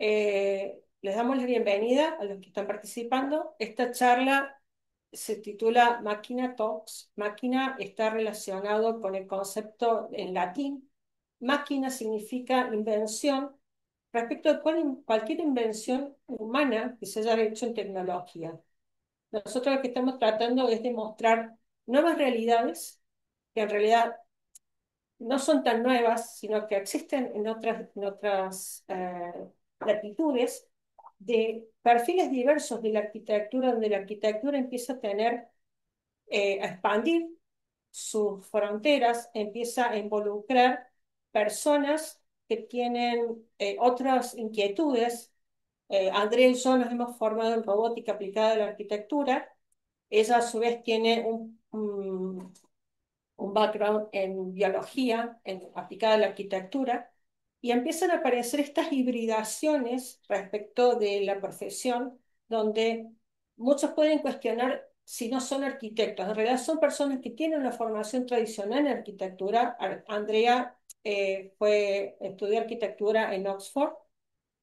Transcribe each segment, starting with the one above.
Les damos la bienvenida a los que están participando. Esta charla se titula Máquina Talks. Máquina está relacionado con el concepto en latín. Máquina significa invención respecto de cualquier invención humana que se haya hecho en tecnología. Nosotros lo que estamos tratando es demostrar nuevas realidades que en realidad no son tan nuevas, sino que existen en otras latitudes, de perfiles diversos de la arquitectura, donde la arquitectura empieza a a expandir sus fronteras, empieza a involucrar personas que tienen otras inquietudes. Andrea y yo nos hemos formado en robótica aplicada a la arquitectura. Ella a su vez tiene un background en biología aplicada a la arquitectura, y empiezan a aparecer estas hibridaciones respecto de la profesión, donde muchos pueden cuestionar si no son arquitectos. En realidad son personas que tienen una formación tradicional en arquitectura. Andrea estudió arquitectura en Oxford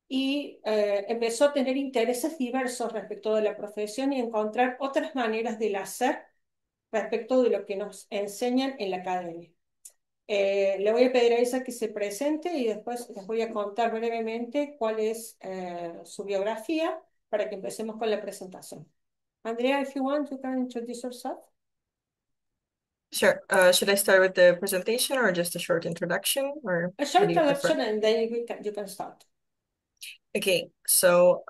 y empezó a tener intereses diversos respecto de la profesión y encontrar otras maneras del hacer respecto de lo que nos enseñan en la academia. Le voy a pedir a ella que se presente y después les voy a contar brevemente cuál es su biografía para que empecemos con la presentación. Andrea, if you want, you can introduce yourself. Sure. Should I start with the presentation or just a short introduction, or A what short do you prefer? introduction and then you can start. Okay, so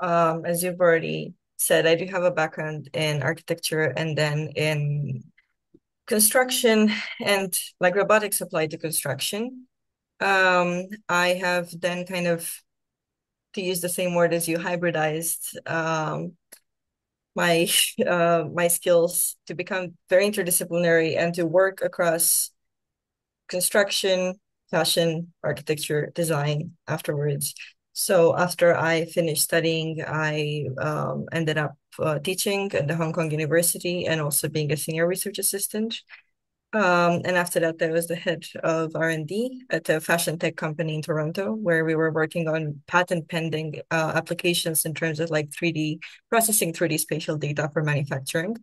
as you've already said, I do have a background in architecture and then in construction and like robotics applied to construction. I have then kind of, to use the same word as you, hybridized my my skills to become very interdisciplinary and to work across construction, fashion, architecture, design afterwards. So after I finished studying, I ended up teaching at the Hong Kong University and also being a senior research assistant. And after that, I was the head of R&D at a fashion tech company in Toronto, where we were working on patent pending applications in terms of like 3D processing 3D spatial data for manufacturing.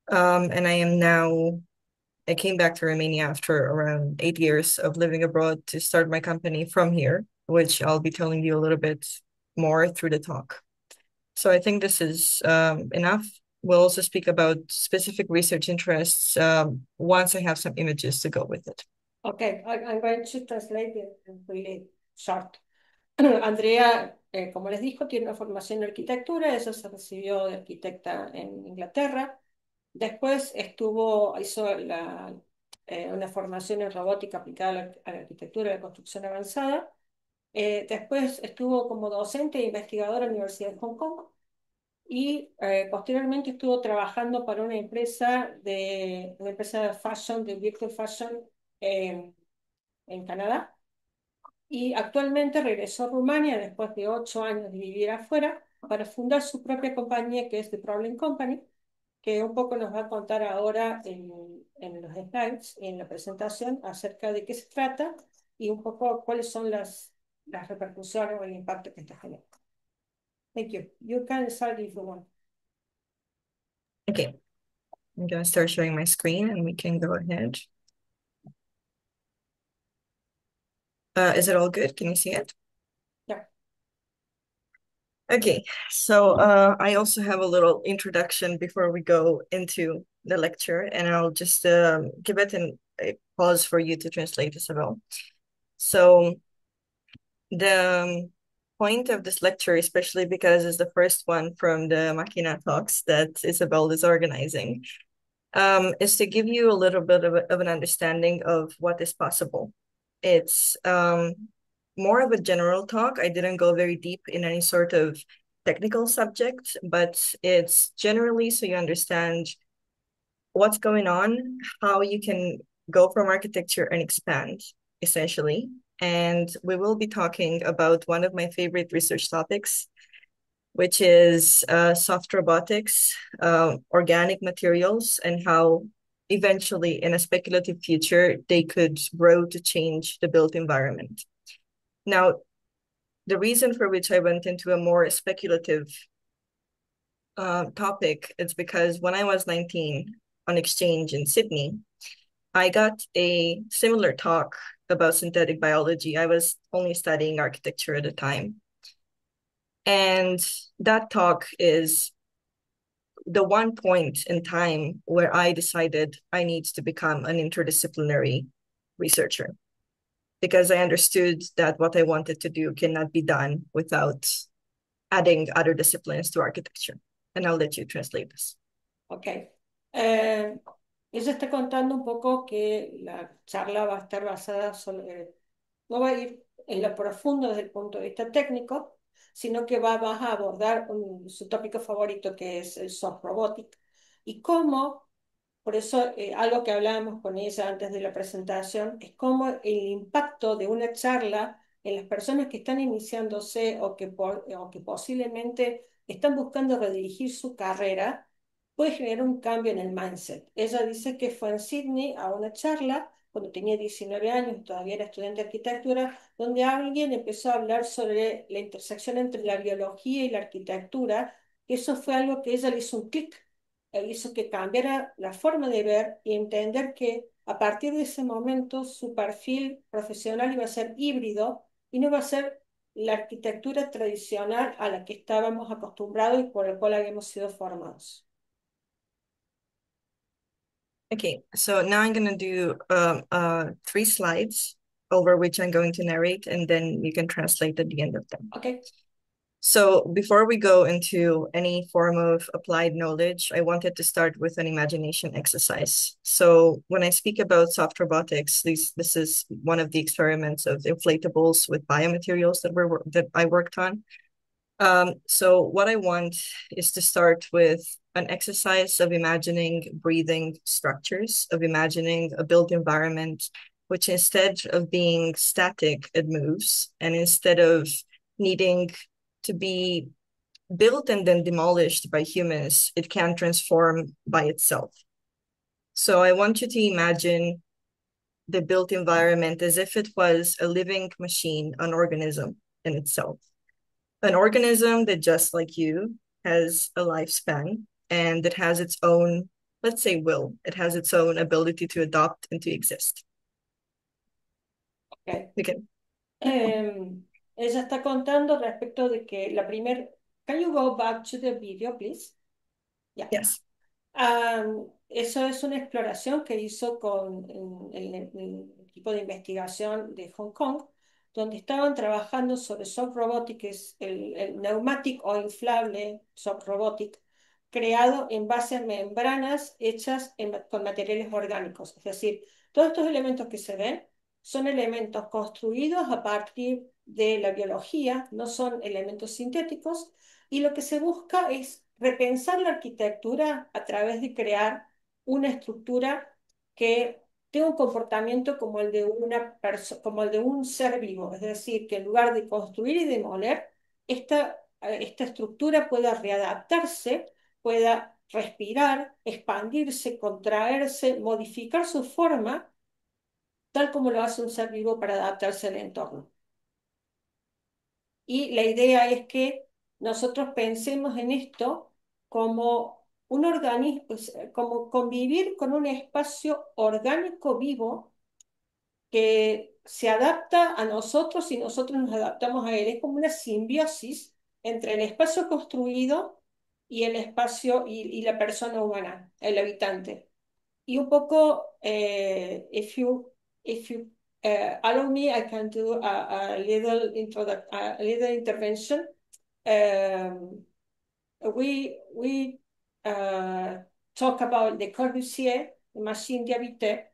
And I came back to Romania after around 8 years of living abroad to start my company from here, which I'll be telling you a little bit more through the talk. So I think this is enough. We'll also speak about specific research interests once I have some images to go with it. Okay, I'm going to translate it really short. Andrea, como les dijo, tiene una formación en arquitectura. Ella se recibió de arquitecta en Inglaterra. Después hizo una formación en robótica aplicada a la arquitectura y la construcción avanzada. Después estuvo como docente e investigadora en la Universidad de Hong Kong, y posteriormente estuvo trabajando para una empresa de fashion, de virtual fashion, en Canadá. Y actualmente regresó a Rumania después de 8 años de vivir afuera para fundar su propia compañía, que es The Problem Company, que un poco nos va a contar ahora en los slides y en la presentación acerca de qué se trata y un poco cuáles son las repercusiones o el impacto que está generando. Thank you. You can start if you want. Okay, I'm going to start showing my screen and we can go ahead. Is it all good? Can you see it? Yeah. Okay, so I also have a little introduction before we go into the lecture, and I'll just give it a pause for you to translate, Isabel. So the point of this lecture, especially because it's the first one from the Machina Talks that Isabel is organizing, is to give you a little bit of an understanding of what is possible. It's more of a general talk. I didn't go very deep in any sort of technical subject, but it's generally so you understand what's going on, how you can go from architecture and expand, essentially. And we will be talking about one of my favorite research topics, which is soft robotics, organic materials, and how eventually in a speculative future, they could grow to change the built environment. Now, the reason for which I went into a more speculative topic is because when I was 19 on exchange in Sydney, I got a similar talk about synthetic biology. I was only studying architecture at the time. And that talk is the one point in time where I decided I need to become an interdisciplinary researcher because I understood that what I wanted to do cannot be done without adding other disciplines to architecture. And I'll let you translate this. Ok. Eh, Ella está contando un poco que la charla va a estar basada sobre, no va a ir en lo profundo desde el punto de vista técnico, sino que va más a abordar su tópico favorito, que es el soft robotic, y cómo, por eso algo que hablábamos con ella antes de la presentación, es cómo el impacto de una charla en las personas que están iniciándose o que posiblemente están buscando redirigir su carrera puede generar un cambio en el mindset. Ella dice que fue en Sydney a una charla cuando tenía 19 años, todavía era estudiante de arquitectura, donde alguien empezó a hablar sobre la intersección entre la biología y la arquitectura. Eso fue algo que ella le hizo un clic, hizo que cambiara la forma de ver y entender que a partir de ese momento su perfil profesional iba a ser híbrido y no iba a ser la arquitectura tradicional a la que estábamos acostumbrados y por la cual habíamos sido formados. Okay, so now I'm going to do 3 slides over which I'm going to narrate, and then you can translate at the end of them. Okay. So before we go into any form of applied knowledge, I wanted to start with an imagination exercise. So when I speak about soft robotics, this is one of the experiments of inflatables with biomaterials that I worked on. So what I want is to start with an exercise of imagining breathing structures, of imagining a built environment, which instead of being static, it moves. And instead of needing to be built and then demolished by humans, it can transform by itself. So I want you to imagine the built environment as if it was a living machine, an organism in itself. An organism that, just like you, has a lifespan and it has its own, let's say, will. It has its own ability to adopt and to exist. Okay. Okay. Ella está contando respecto de que la primera. Can you go back to the video, please? Yeah. Yes. Eso es una exploración que hizo con el equipo de investigación de Hong Kong, donde estaban trabajando sobre soft robotic, que es el neumático o inflable soft robotic, creado en base a membranas hechas con materiales orgánicos. Es decir, todos estos elementos que se ven son elementos construidos a partir de la biología, no son elementos sintéticos, y lo que se busca es repensar la arquitectura a través de crear una estructura que tenga un comportamiento como el de como el de un ser vivo, es decir, que en lugar de construir y demoler, esta estructura pueda readaptarse, pueda respirar, expandirse, contraerse, modificar su forma, tal como lo hace un ser vivo para adaptarse al entorno. Y la idea es que nosotros pensemos en esto como un organismo, como convivir con un espacio orgánico vivo que se adapta a nosotros y nosotros nos adaptamos a él. Es como una simbiosis entre el espacio construido y el espacio y la persona humana, el habitante. Y un poco, if you allow me, I can do a little intervention. Um, we talk about the Corbusier, the machine d'habiter.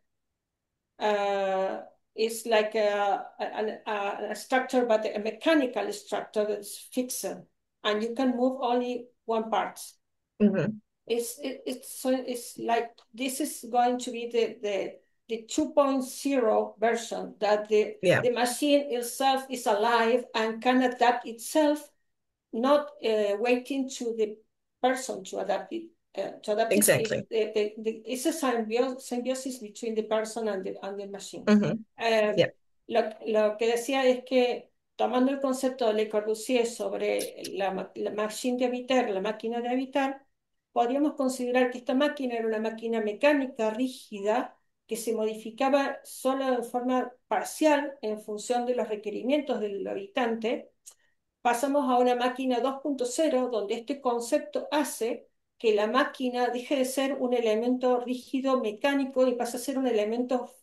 It's like a structure, but a mechanical structure that's fixed, and you can move only one part. Mm-hmm. It's like this is going to be the 2.0 version, that the machine itself is alive and can adapt itself, not waiting to the person to adapt it. Exactly. It's a symbiosis between the person and the machine. Mm-hmm. Yeah. Lo que decía es que tomando el concepto de Le Corbusier sobre la machine de habitar, la máquina de habitar, podríamos considerar que esta máquina era una máquina mecánica rígida que se modificaba solo de forma parcial en función de los requerimientos del habitante. Pasamos a una máquina 2.0, donde este concepto hace que la máquina deje de ser un elemento rígido mecánico y pasa a ser un elemento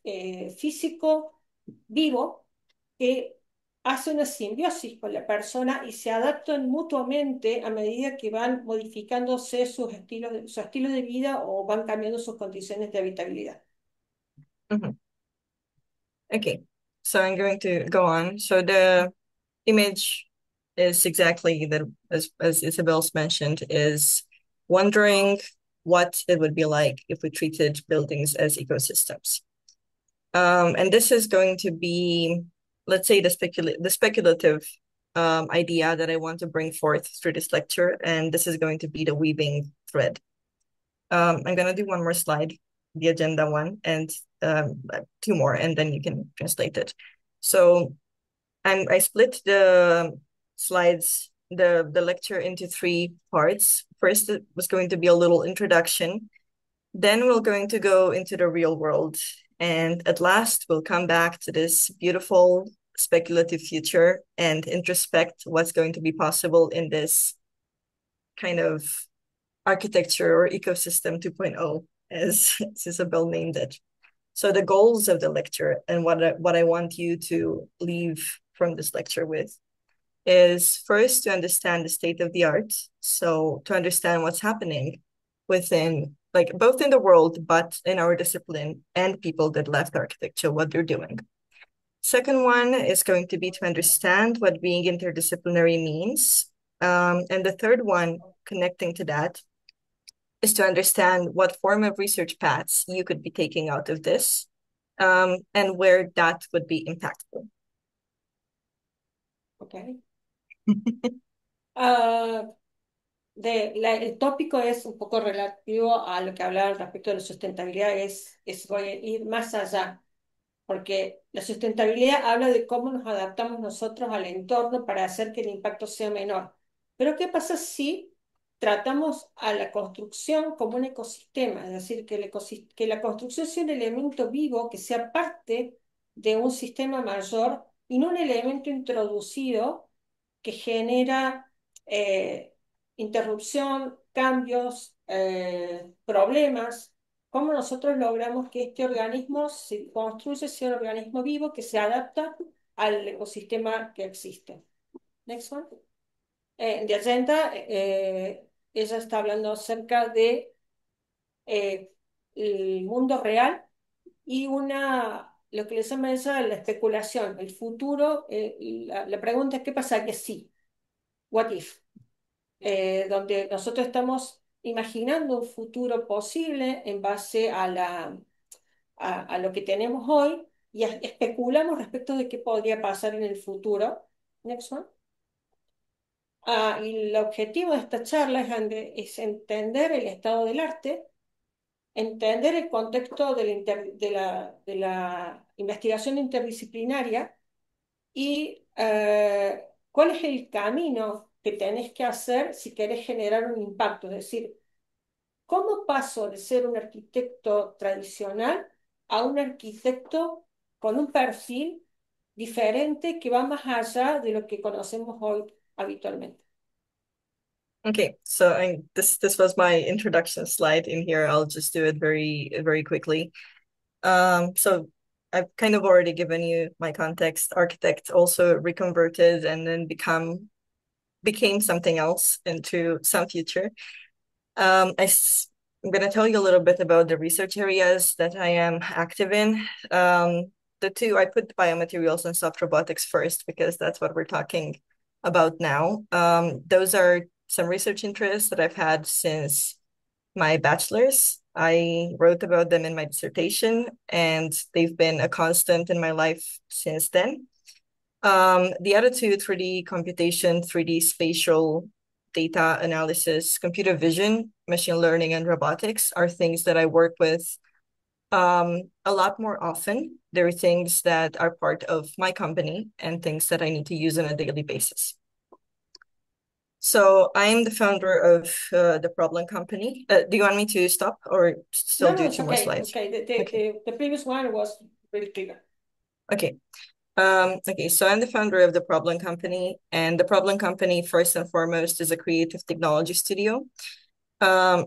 físico vivo que hace una simbiosis con la persona y se adaptan mutuamente a medida que van modificándose su estilo de vida o van cambiando sus condiciones de habitabilidad. Mhm. Okay, so I'm going to go on. So the image is exactly that, as Isabel's mentioned, is wondering what it would be like if we treated buildings as ecosystems. And this is going to be, let's say, the speculative idea that I want to bring forth through this lecture, and this is going to be the weaving thread. I'm gonna do one more slide, the agenda one, and two more, and then you can translate it. So I split the slides, the lecture into three parts. First, it was going to be a little introduction. Then we're going to go into the real world. And at last, we'll come back to this beautiful speculative future and introspect what's going to be possible in this kind of architecture or ecosystem 2.0, as Isabel named it. So the goals of the lecture and what I want you to leave from this lecture with is first to understand the state of the art. So to understand what's happening within, like both in the world, but in our discipline and people that left architecture, what they're doing. Second one is going to be to understand what being interdisciplinary means. And the third one, connecting to that, is to understand what form of research paths you could be taking out of this, and where that would be impactful. Okay. El tópico es un poco relativo a lo que hablaba respecto de la sustentabilidad, voy a ir más allá, porque la sustentabilidad habla de cómo nos adaptamos nosotros al entorno para hacer que el impacto sea menor. Pero ¿qué pasa si tratamos a la construcción como un ecosistema? Es decir, que la construcción sea un elemento vivo, que sea parte de un sistema mayor y no un elemento introducido que genera interrupción, cambios, problemas. ¿Cómo nosotros logramos que este organismo se construya, sea un organismo vivo que se adapta al ecosistema que existe? Next one. De Agenda, ella está hablando acerca de el mundo real y lo que le llama ella la especulación, el futuro. La pregunta es: ¿qué pasa que sí? What if? Donde nosotros estamos imaginando un futuro posible en base a lo que tenemos hoy y especulamos respecto de qué podría pasar en el futuro. Next one. Y el objetivo de esta charla es entender el estado del arte, entender el contexto de la investigación interdisciplinaria y cuál es el camino que tenés que hacer si querés generar un impacto. Es decir, ¿cómo paso de ser un arquitecto tradicional a un arquitecto con un perfil diferente que va más allá de lo que conocemos hoy habitualmente? Okay, so this was my introduction slide in here. I'll just do it very quickly. So I've kind of already given you my context. Architect also reconverted and then became something else into some future. I'm going to tell you a little bit about the research areas that I am active in. The two, I put biomaterials and soft robotics first because that's what we're talking about now. Those are some research interests that I've had since my bachelor's. I wrote about them in my dissertation, and they've been a constant in my life since then. The other two, 3D computation, 3D spatial data analysis, computer vision, machine learning, and robotics, are things that I work with a lot more often. There are things that are part of my company and things that I need to use on a daily basis. So I'm the founder of the Problem Company. Do you want me to stop or still No, no, do it's two more okay. slides? Okay, Okay. the previous one was really clear. Okay. Okay, so I'm the founder of the Problem Company, and the Problem Company, first and foremost, is a creative technology studio. Um,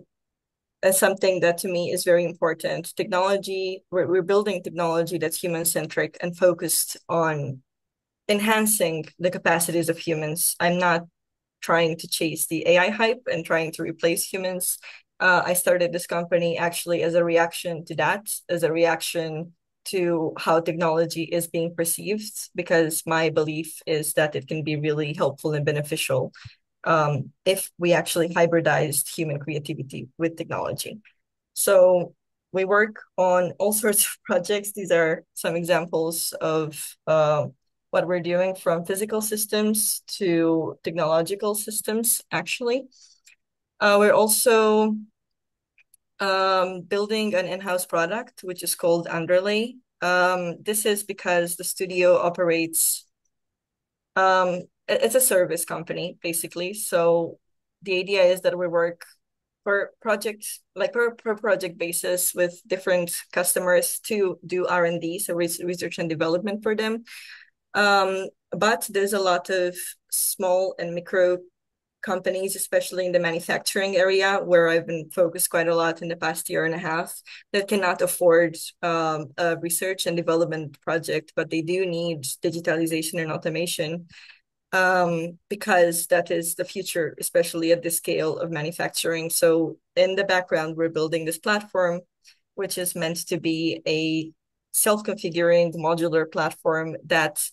That's something that to me is very important. Technology, we're building technology that's human-centric and focused on enhancing the capacities of humans. I'm not trying to chase the AI hype and trying to replace humans. I started this company actually as a reaction to that, as a reaction to how technology is being perceived, because my belief is that it can be really helpful and beneficial if we actually hybridized human creativity with technology. So we work on all sorts of projects. These are some examples of what we're doing, from physical systems to technological systems, actually. We're also building an in-house product, which is called Underlay. This is because the studio operates, it's a service company, basically. So the idea is that we work per project, like per project basis with different customers to do R&D, so research and development for them. But there's a lot of small and micro companies, especially in the manufacturing area, where I've been focused quite a lot in the past year and a half, that cannot afford a research and development project, but they do need digitalization and automation, because that is the future, especially at the scale of manufacturing. So in the background, we're building this platform, which is meant to be a self-configuring modular platform that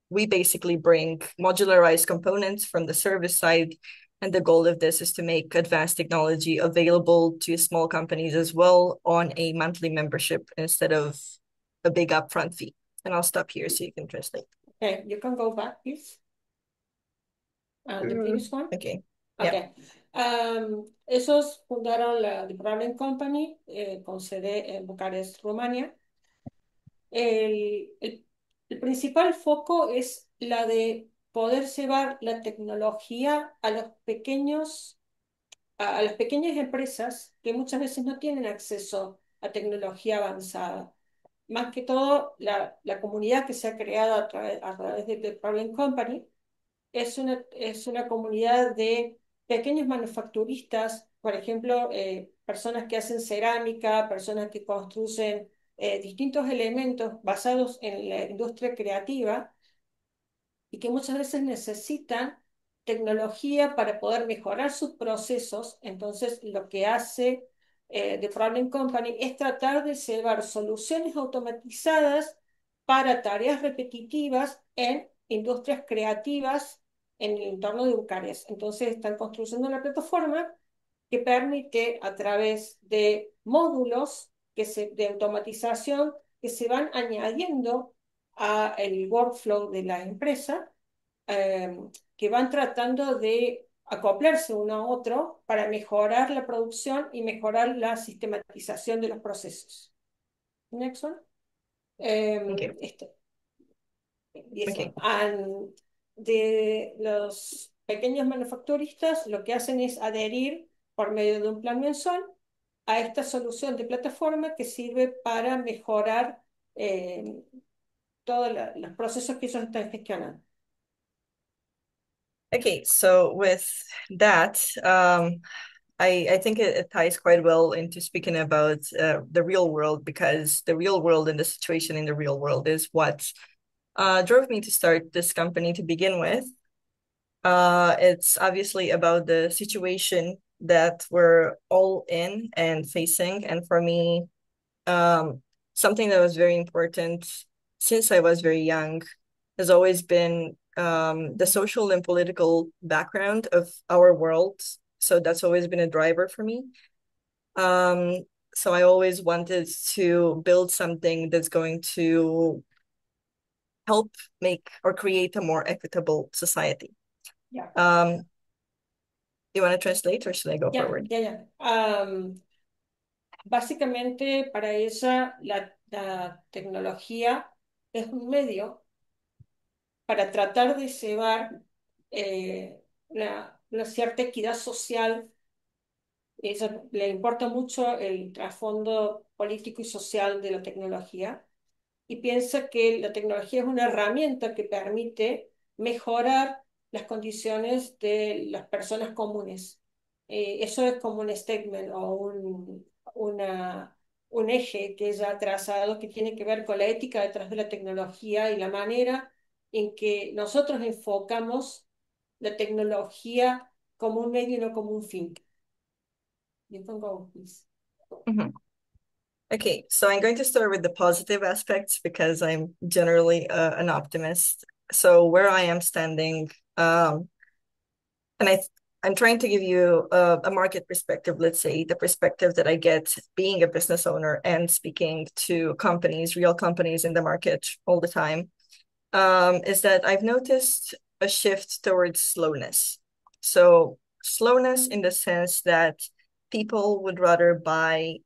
we basically bring modularized components from the service side. And the goal of this is to make advanced technology available to small companies as well on a monthly membership instead of a big upfront fee. And I'll stop here so you can translate. Okay, you can go back, please. The previous one. Okay. Yeah. Okay. Esos fundaron la The Problem Company con sede en Bucarest, Rumania. El, el- el principal foco es la de poder llevar la tecnología a los pequeños, a las pequeñas empresas que muchas veces no tienen acceso a tecnología avanzada. Más que todo, la comunidad que se ha creado a través de The Problem Company es una comunidad de pequeños manufacturistas, por ejemplo, personas que hacen cerámica, personas que construyen distintos elementos basados en la industria creativa y que muchas veces necesitan tecnología para poder mejorar sus procesos. Entonces, lo que hace The Problem Company es tratar de llevar soluciones automatizadas para tareas repetitivas en industrias creativas en el entorno de Bucarest. Entonces, están construyendo una plataforma que permite, a través de módulos de automatización que se van añadiendo a el workflow de la empresa, eh, que van tratando de acoplarse uno a otro para mejorar la producción y mejorar la sistematización de los procesos. Next one. Okay. This Okay. one. And de los pequeños manufacturistas lo que hacen es adherir por medio de un plan mensual a esta solución de plataforma que sirve para mejorar todos los procesos que ellos están gestionando. Okay, so with that, I think it ties quite well into speaking about the real world, because the real world and the situation in the real world is what drove me to start this company to begin with. It's obviously about the situation that we're all in and facing. And for me, something that was very important since I was very young has always been the social and political background of our world. So that's always been a driver for me. So I always wanted to build something that's going to help make or create a more equitable society. Yeah. You want to translate or should I go Yeah, forward? yeah, yeah. Básicamente, para ella, la tecnología es un medio para tratar de llevar una cierta equidad social. Ella le importa mucho el trasfondo político y social de la tecnología y piensa que la tecnología es una herramienta que permite mejorar las condiciones de las personas comunes. Eso es como un statement o un eje que ella ha trazado que tiene que ver con la ética detrás de la tecnología y la manera en que nosotros enfocamos la tecnología como un medio y no como un fin. You can go, please. Mhm. Okay, so I'm going to start with the positive aspects because I'm generally an optimist. So where I am standing, and I'm trying to give you a market perspective, let's say the perspective that I get being a business owner and speaking to companies, real companies in the market all the time, is that I've noticed a shift towards slowness. So slowness in the sense that people would rather buy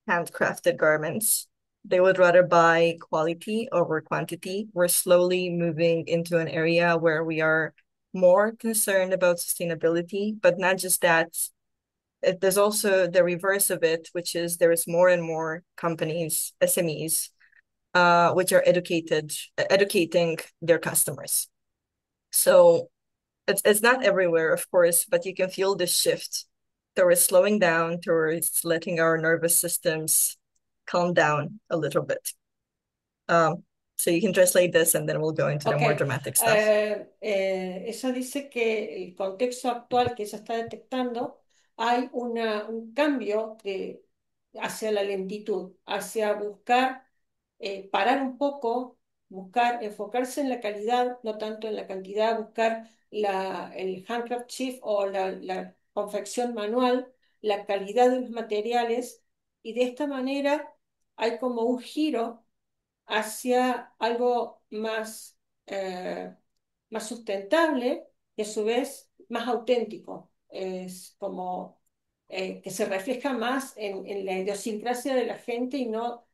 handcrafted garments. They would rather buy quality over quantity. We're slowly moving into an area where we are more concerned about sustainability, but not just that. There's also the reverse of it, which is there is more and more companies, SMEs, which are educating their customers. So it's not everywhere, of course, but you can feel this shift towards slowing down, towards letting our nervous systems calm down a little bit. So you can translate this and then we'll go into the Ok, more dramatic stuff. ella dice que el contexto actual que ella está detectando, hay un cambio hacia la lentitud, hacia buscar parar un poco, buscar enfocarse en la calidad, no tanto en la cantidad, buscar el handkerchief o la confección manual, la calidad de los materiales, y de esta manera hay como un giro hacia algo más sustentable y a su vez más auténtico. Es como que se refleja más en la idiosincrasia de la gente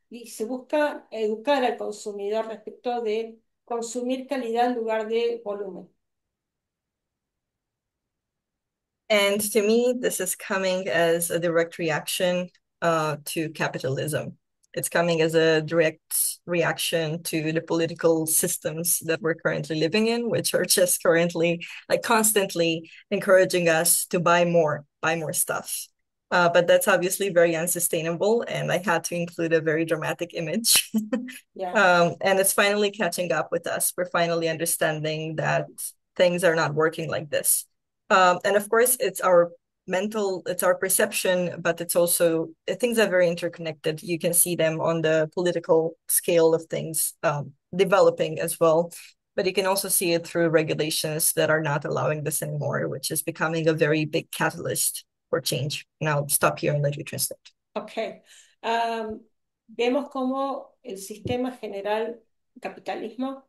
y se busca educar al consumidor respecto de consumir calidad en lugar de volumen. And to me, this is coming as a direct reaction to capitalism. It's coming as a direct reaction to the political systems that we're currently living in, which are just currently like constantly encouraging us to buy more stuff. But that's obviously very unsustainable, and I had to include a very dramatic image. Yeah. And it's finally catching up with us. We're finally understanding that things are not working like this. And of course, it's our perception, but it's also things are very interconnected. You can see them on the political scale of things developing as well. But you can also see it through regulations that are not allowing this anymore, which is becoming a very big catalyst for change. And I'll stop here and let you translate. Ok. Vemos cómo el sistema general capitalismo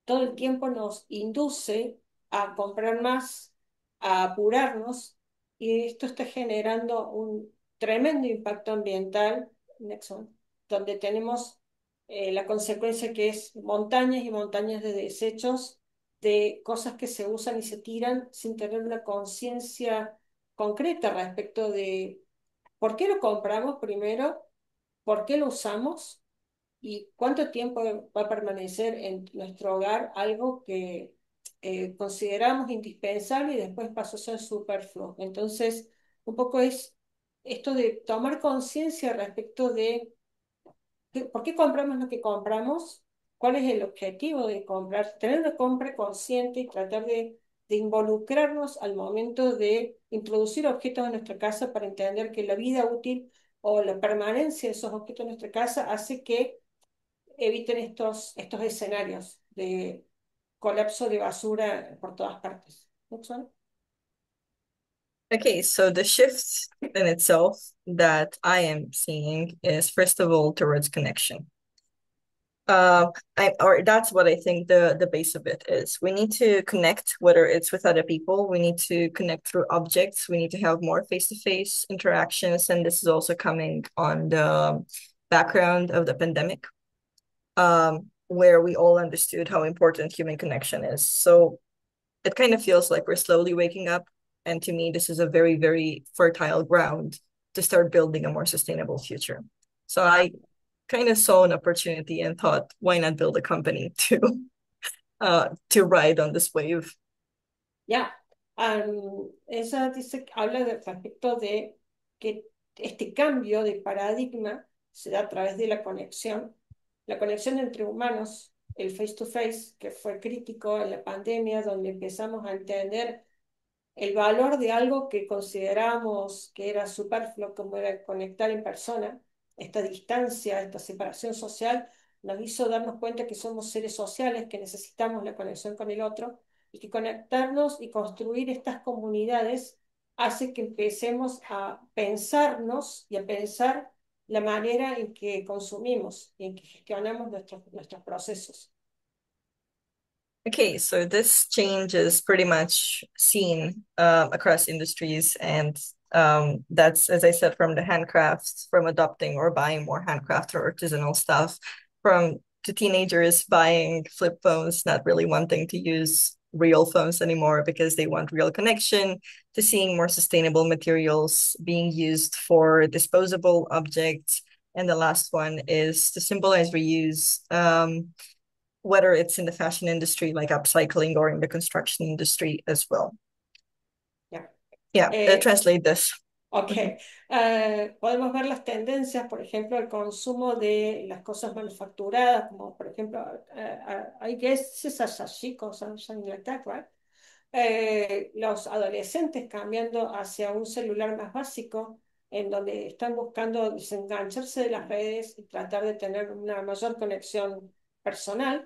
todo el tiempo nos induce a comprar más, a apurarnos, y esto está generando un tremendo impacto ambiental, Nexon, donde tenemos la consecuencia que es montañas y montañas de desechos, de cosas que se usan y se tiran sin tener una conciencia concreta respecto de ¿por qué lo compramos primero? ¿Por qué lo usamos? ¿Y cuánto tiempo va a permanecer en nuestro hogar algo que consideramos indispensable y después pasó a ser superfluo? Entonces, un poco es esto de tomar conciencia respecto de ¿por qué compramos lo que compramos? ¿Cuál es el objetivo de comprar? Tener una compra consciente y tratar de involucrarnos al momento de introducir objetos en nuestra casa para entender que la vida útil o la permanencia de esos objetos en nuestra casa hace que eviten estos escenarios de colapso de basura por todas partes. ¿No, Suana? Okay, so the shift in itself that I am seeing is first of all towards connection. Or that's what I think the base of it is. We need to connect, whether it's with other people, we need to connect through objects, we need to have more face-to-face interactions, and this is also coming on the background of the pandemic, where we all understood how important human connection is. So it kind of feels like we're slowly waking up, and to me, this is a very, very fertile ground to start building a more sustainable future. So I kind of saw an opportunity and thought, why not build a company to ride on this wave? Ya, ella dice, habla respecto de que este cambio de paradigma se da a través de la conexión entre humanos, el face to face, que fue crítico en la pandemia, donde empezamos a entender el valor de algo que considerábamos que era superfluo, como era conectar en persona. Esta distancia, esta separación social, nos hizo darnos cuenta que somos seres sociales, que necesitamos la conexión con el otro y que conectarnos y construir estas comunidades hace que empecemos a pensarnos y a pensar la manera en que consumimos y en que gestionamos nuestros procesos. Okay, so this change is pretty much seen across industries, and that's, as I said, from the handcrafts, from adopting or buying more handcraft or artisanal stuff, from to teenagers buying flip phones, not really wanting to use real phones anymore because they want real connection, to seeing more sustainable materials being used for disposable objects. And the last one is to symbolize reuse. Whether it's in the fashion industry, like upcycling, or in the construction industry as well. Ya. Yeah, Eh, translate this. Ok, podemos ver las tendencias, por ejemplo, el consumo de las cosas manufacturadas, como por ejemplo, I guess this is a chic or something like that, right? Los adolescentes cambiando hacia un celular más básico, en donde están buscando desengancharse de las redes y tratar de tener una mayor conexión personal.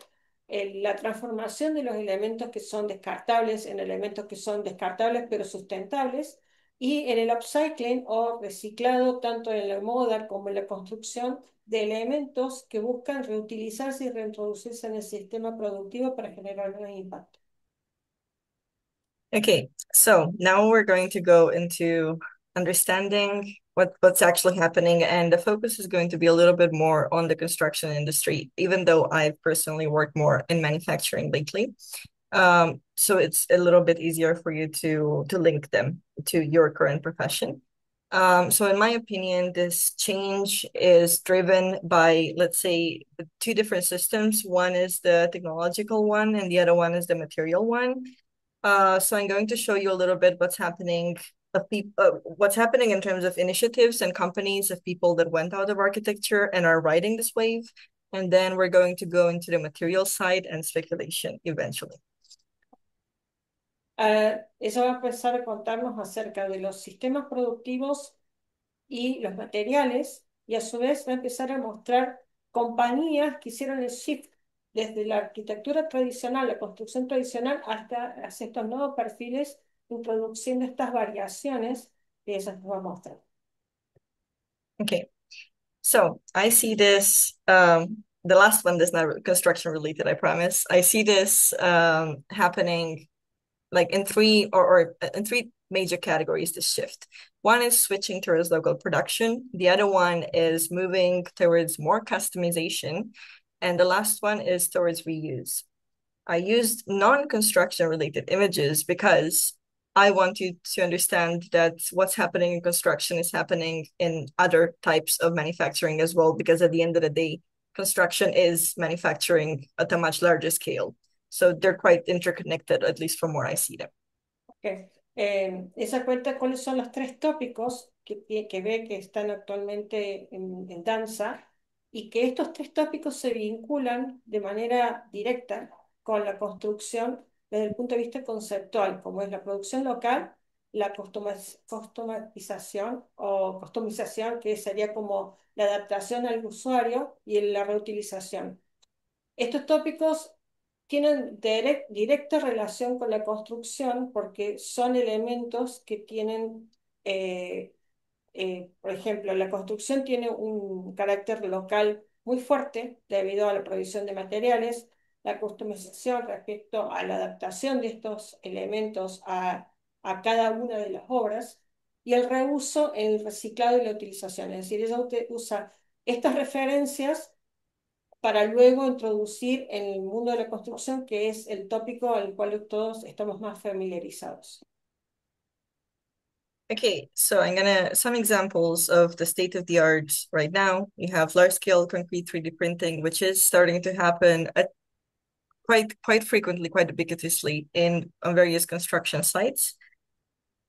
La transformación de los elementos que son descartables en elementos que son descartables pero sustentables, y en el upcycling o reciclado tanto en la moda como en la construcción de elementos que buscan reutilizarse y reintroducirse en el sistema productivo para generar un impacto. Okay, so now we're going to go into understanding what's actually happening, and the focus is going to be a little bit more on the construction industry, even though I've personally worked more in manufacturing lately. So it's a little bit easier for you to link them to your current profession. So in my opinion, this change is driven by, let's say, two different systems. One is the technological one, and the other one is the material one. So I'm going to show you a little bit what's happening in terms of initiatives and companies of people that went out of architecture and are riding this wave. And then we're going to go into the material side and speculation eventually. Ella va a empezar a contarnos acerca de los sistemas productivos y los materiales, y a su vez va a empezar a mostrar compañías que hicieron el shift desde la arquitectura tradicional, la construcción tradicional, hasta hacia estos nuevos perfiles, introduciendo estas variaciones que ella nos va a mostrar. Okay, so I see this. The last one is not construction related, I promise. I see this happening like in three major categories, this shift. One is switching towards local production. The other one is moving towards more customization. And the last one is towards reuse. I used non-construction related images because I want you to understand that what's happening in construction is happening in other types of manufacturing as well, because at the end of the day, construction is manufacturing at a much larger scale. So they're quite interconnected, at least from where I see them. Okay. Ella cuenta cuáles son los tres tópicos que ve que están actualmente en danza, y que estos tres tópicos se vinculan de manera directa con la construcción desde el punto de vista conceptual, como es la producción local, la customización, que sería como la adaptación al usuario, y la reutilización. Estos tópicos tienen directa relación con la construcción porque son elementos que tienen, por ejemplo, la construcción tiene un carácter local muy fuerte debido a la provisión de materiales, la customización respecto a la adaptación de estos elementos a cada una de las obras y el reuso, el reciclado y la utilización. Es decir, ella usa estas referencias para luego introducir en el mundo de la construcción, que es el tópico al cual todos estamos más familiarizados. Okay, so I'm gonna some examples of the state of the art right now. You have large scale concrete 3D printing, which is starting to happen at quite frequently, quite ubiquitously in on various construction sites.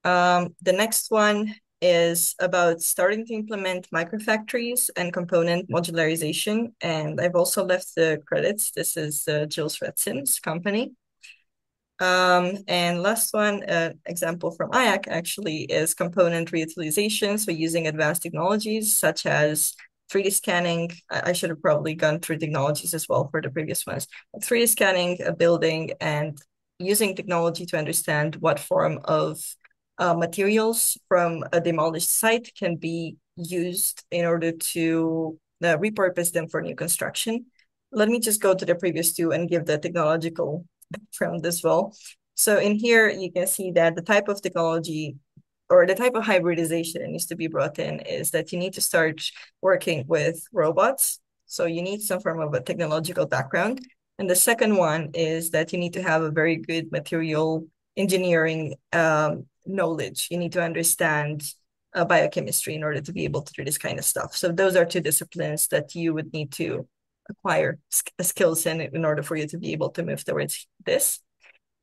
The next one is about starting to implement microfactories and component modularization. And I've also left the credits. This is Jill Svetson's company. And last one, example from IAC actually is component reutilization. So using advanced technologies such as 3D scanning. I should have probably gone through technologies as well for the previous ones. 3D scanning a building and using technology to understand what form of materials from a demolished site can be used in order to repurpose them for new construction. Let me just go to the previous two and give the technological background as well. So in here, you can see that the type of technology or the type of hybridization that needs to be brought in is that you need to start working with robots. So you need some form of a technological background. And the second one is that you need to have a very good material engineering knowledge. You need to understand biochemistry in order to be able to do this kind of stuff. So those are two disciplines that you would need to acquire skills in order for you to be able to move towards this.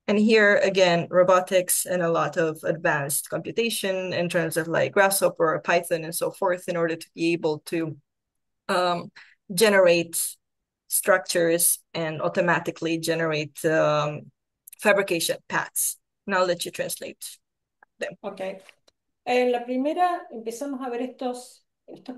And here again, robotics and a lot of advanced computation in terms of like Grasshopper or Python and so forth in order to be able to generate structures and automatically generate fabrication paths. Now I'll let you translate them. Ok. En la primera empezamos a ver estos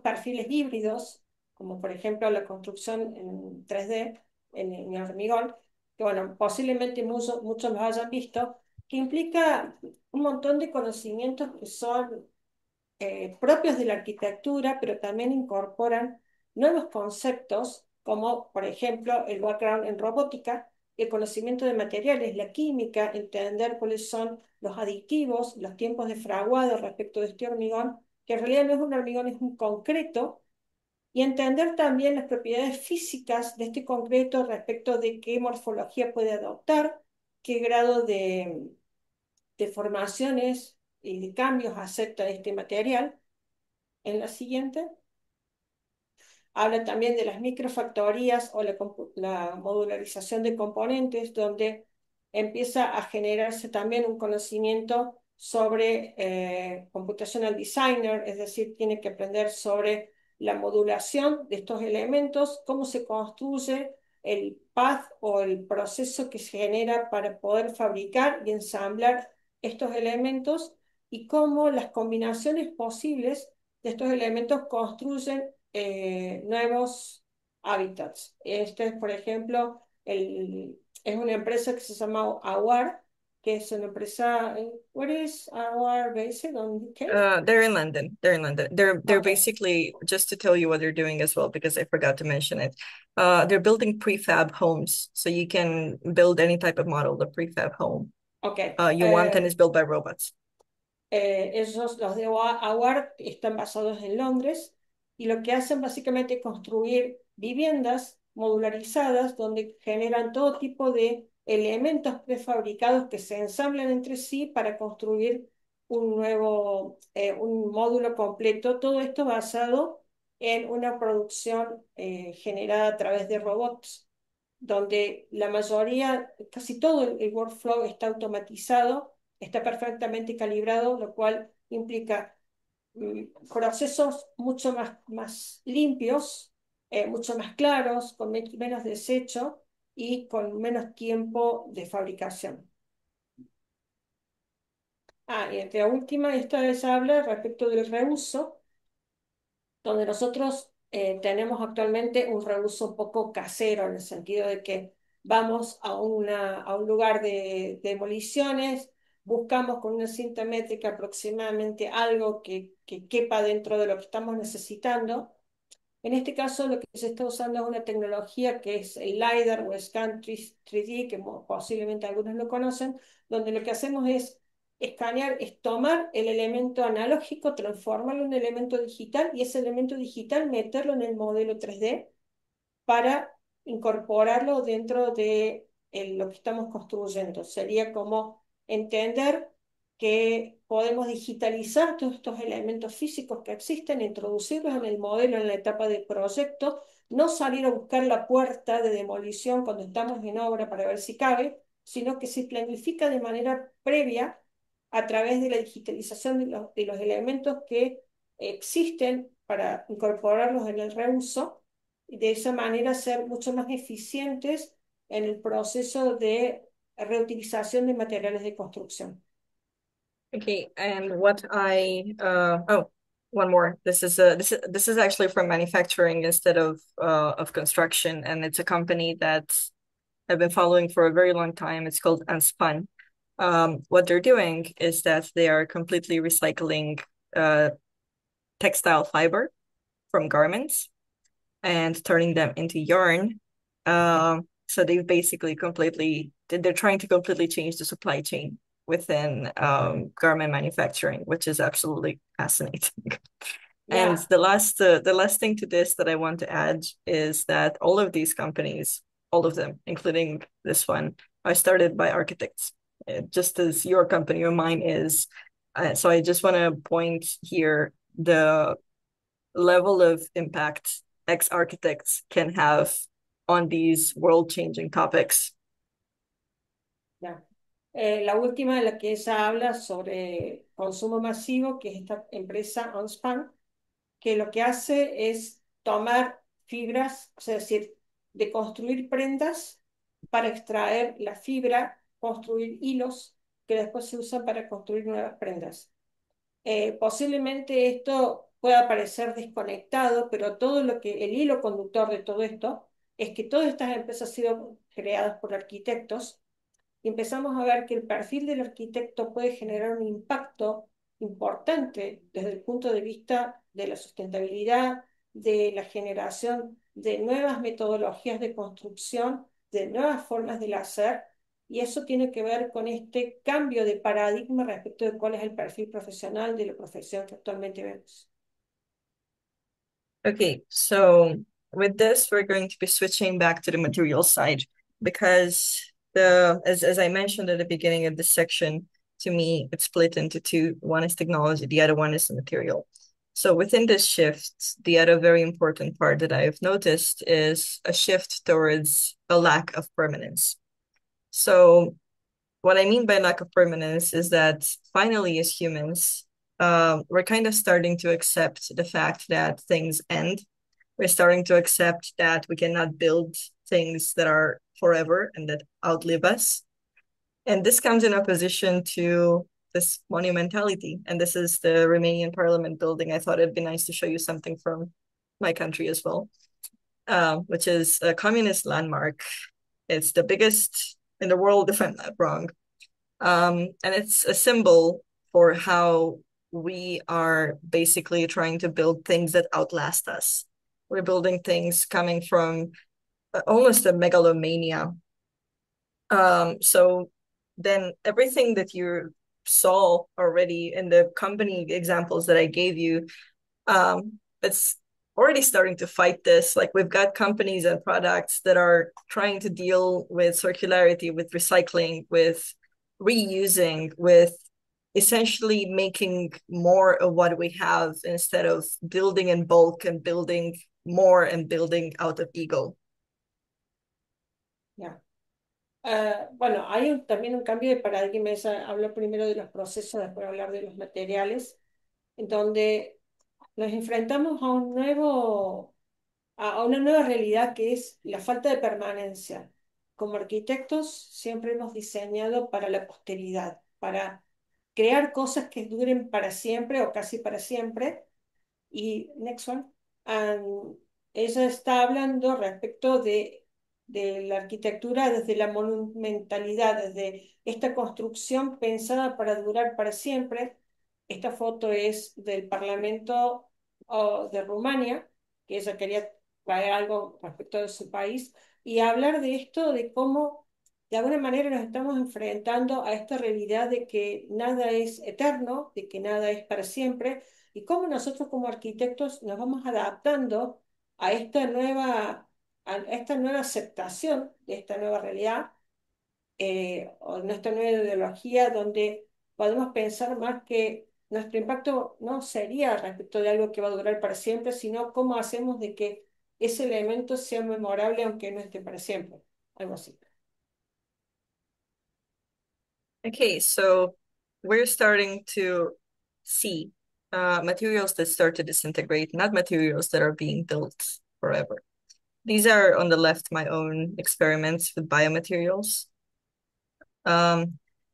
perfiles híbridos, como por ejemplo la construcción en 3D, en hormigón, que bueno, posiblemente muchos los hayan visto, que implica un montón de conocimientos que son propios de la arquitectura, pero también incorporan nuevos conceptos, como por ejemplo el background en robótica, el conocimiento de materiales, la química, entender cuáles son los aditivos, los tiempos de fraguado respecto de este hormigón, que en realidad no es un hormigón, es un concreto, y entender también las propiedades físicas de este concreto respecto de qué morfología puede adoptar, qué grado de deformaciones y de cambios acepta este material. En la siguiente, habla también de las microfactorías o la modularización de componentes, donde empieza a generarse también un conocimiento sobre computational designer, es decir, tiene que aprender sobre la modulación de estos elementos, cómo se construye el path o el proceso que se genera para poder fabricar y ensamblar estos elementos y cómo las combinaciones posibles de estos elementos construyen nuevos hábitats. Este es, por ejemplo, es una empresa que se llama Awar, que es una empresa, where is Awar based on UK? They're in London. They're in London. They're Okay, basically just to tell you what they're doing as well because I forgot to mention it. They're building prefab homes, so you can build any type of model, the prefab home okay. you want, and it's built by robots. Esos, los de Awar, están basados en Londres y lo que hacen básicamente es construir viviendas modularizadas donde generan todo tipo de elementos prefabricados que se ensamblan entre sí para construir un módulo completo. Todo esto basado en una producción generada a través de robots, donde la mayoría, casi todo el workflow está automatizado, está perfectamente calibrado, lo cual implica procesos mucho más limpios, mucho más claros, con menos desecho y con menos tiempo de fabricación. Y entre la última, esta vez habla respecto del reuso, donde nosotros tenemos actualmente un reuso un poco casero, en el sentido de que vamos a un lugar de demoliciones, buscamos con una cinta métrica aproximadamente algo que quepa dentro de lo que estamos necesitando, En este caso, lo que se está usando es una tecnología que es el LiDAR o Scan 3D, que posiblemente algunos lo conocen, donde lo que hacemos es escanear, es tomar el elemento analógico, transformarlo en un elemento digital y ese elemento digital meterlo en el modelo 3D para incorporarlo dentro de lo que estamos construyendo. Sería como entender que podemos digitalizar todos estos elementos físicos que existen, introducirlos en el modelo en la etapa de proyecto, no salir a buscar la puerta de demolición cuando estamos en obra para ver si cabe, sino que se planifica de manera previa a través de la digitalización de los elementos que existen para incorporarlos en el reuso y de esa manera ser mucho más eficientes en el proceso de reutilización de materiales de construcción. Okay, and what I oh, one more. This is actually from manufacturing instead of construction, and it's a company that I've been following for a very long time. It's called Unspun. What they're doing is that they are completely recycling uh textile fiber from garments and turning them into yarn. So they've basically they're trying to completely change the supply chain within garment manufacturing, which is absolutely fascinating. And Ya, the last thing to this that I want to add is that all of these companies, all of them, including this one, are started by architects, just as your company or mine is. So I just want to point here the level of impact ex-architects can have on these world-changing topics. ya. La última de la que ella habla sobre consumo masivo, que es esta empresa OnSpan, que lo que hace es tomar fibras, o sea, es decir, de construir prendas para extraer la fibra, construir hilos que después se usan para construir nuevas prendas. Posiblemente esto pueda parecer desconectado, pero todo lo que el hilo conductor de todo esto es que todas estas empresas han sido creadas por arquitectos y empezamos a ver que el perfil del arquitecto puede generar un impacto importante desde el punto de vista de la sustentabilidad, de la generación de nuevas metodologías de construcción, de nuevas formas de hacer, y eso tiene que ver con este cambio de paradigma respecto de cuál es el perfil profesional de la profesión que actualmente vemos. Okay, so with this, we're going to be switching back to the material side because as I mentioned at the beginning of this section, to me, it's split into two. One is technology, the other one is the material. So within this shift, the other very important part that I've noticed is a shift towards a lack of permanence. So what I mean by lack of permanence is that finally, as humans, we're kind of starting to accept the fact that things end. We're starting to accept that we cannot build things that are forever and that outlive us. And this comes in opposition to this monumentality. And this is the Romanian Parliament building. I thought it'd be nice to show you something from my country as well, which is a communist landmark. It's the biggest in the world, if I'm not wrong. And it's a symbol for how we are basically trying to build things that outlast us. We're building things coming from almost a megalomania. So then everything that you saw already in the company examples that I gave you, it's already starting to fight this. Like we've got companies and products that are trying to deal with circularity, with recycling, with reusing, with essentially making more of what we have instead of building in bulk and building more and building out of ego. Ya. Bueno, hay también un cambio de paradigma. Ella habló primero de los procesos, después hablar de los materiales, en donde nos enfrentamos a a una nueva realidad que es la falta de permanencia. Como arquitectos siempre hemos diseñado para la posteridad, para crear cosas que duren para siempre o casi para siempre. Y next one. And ella está hablando respecto de la arquitectura desde la monumentalidad, desde esta construcción pensada para durar para siempre. Esta foto es del Parlamento de Rumania, que ella quería traer algo respecto de su país y hablar de esto, de cómo de alguna manera nos estamos enfrentando a esta realidad de que nada es eterno, de que nada es para siempre, y cómo nosotros como arquitectos nos vamos adaptando a esta nueva aceptación de esta nueva realidad, o en esta nueva ideología donde podemos pensar más que nuestro impacto no sería respecto de algo que va a durar para siempre, sino cómo hacemos de que ese elemento sea memorable aunque no esté para siempre, algo así. Okay, so we're starting to see materials that start to disintegrate, not materials that are being built forever. These are on the left, my own experiments with biomaterials.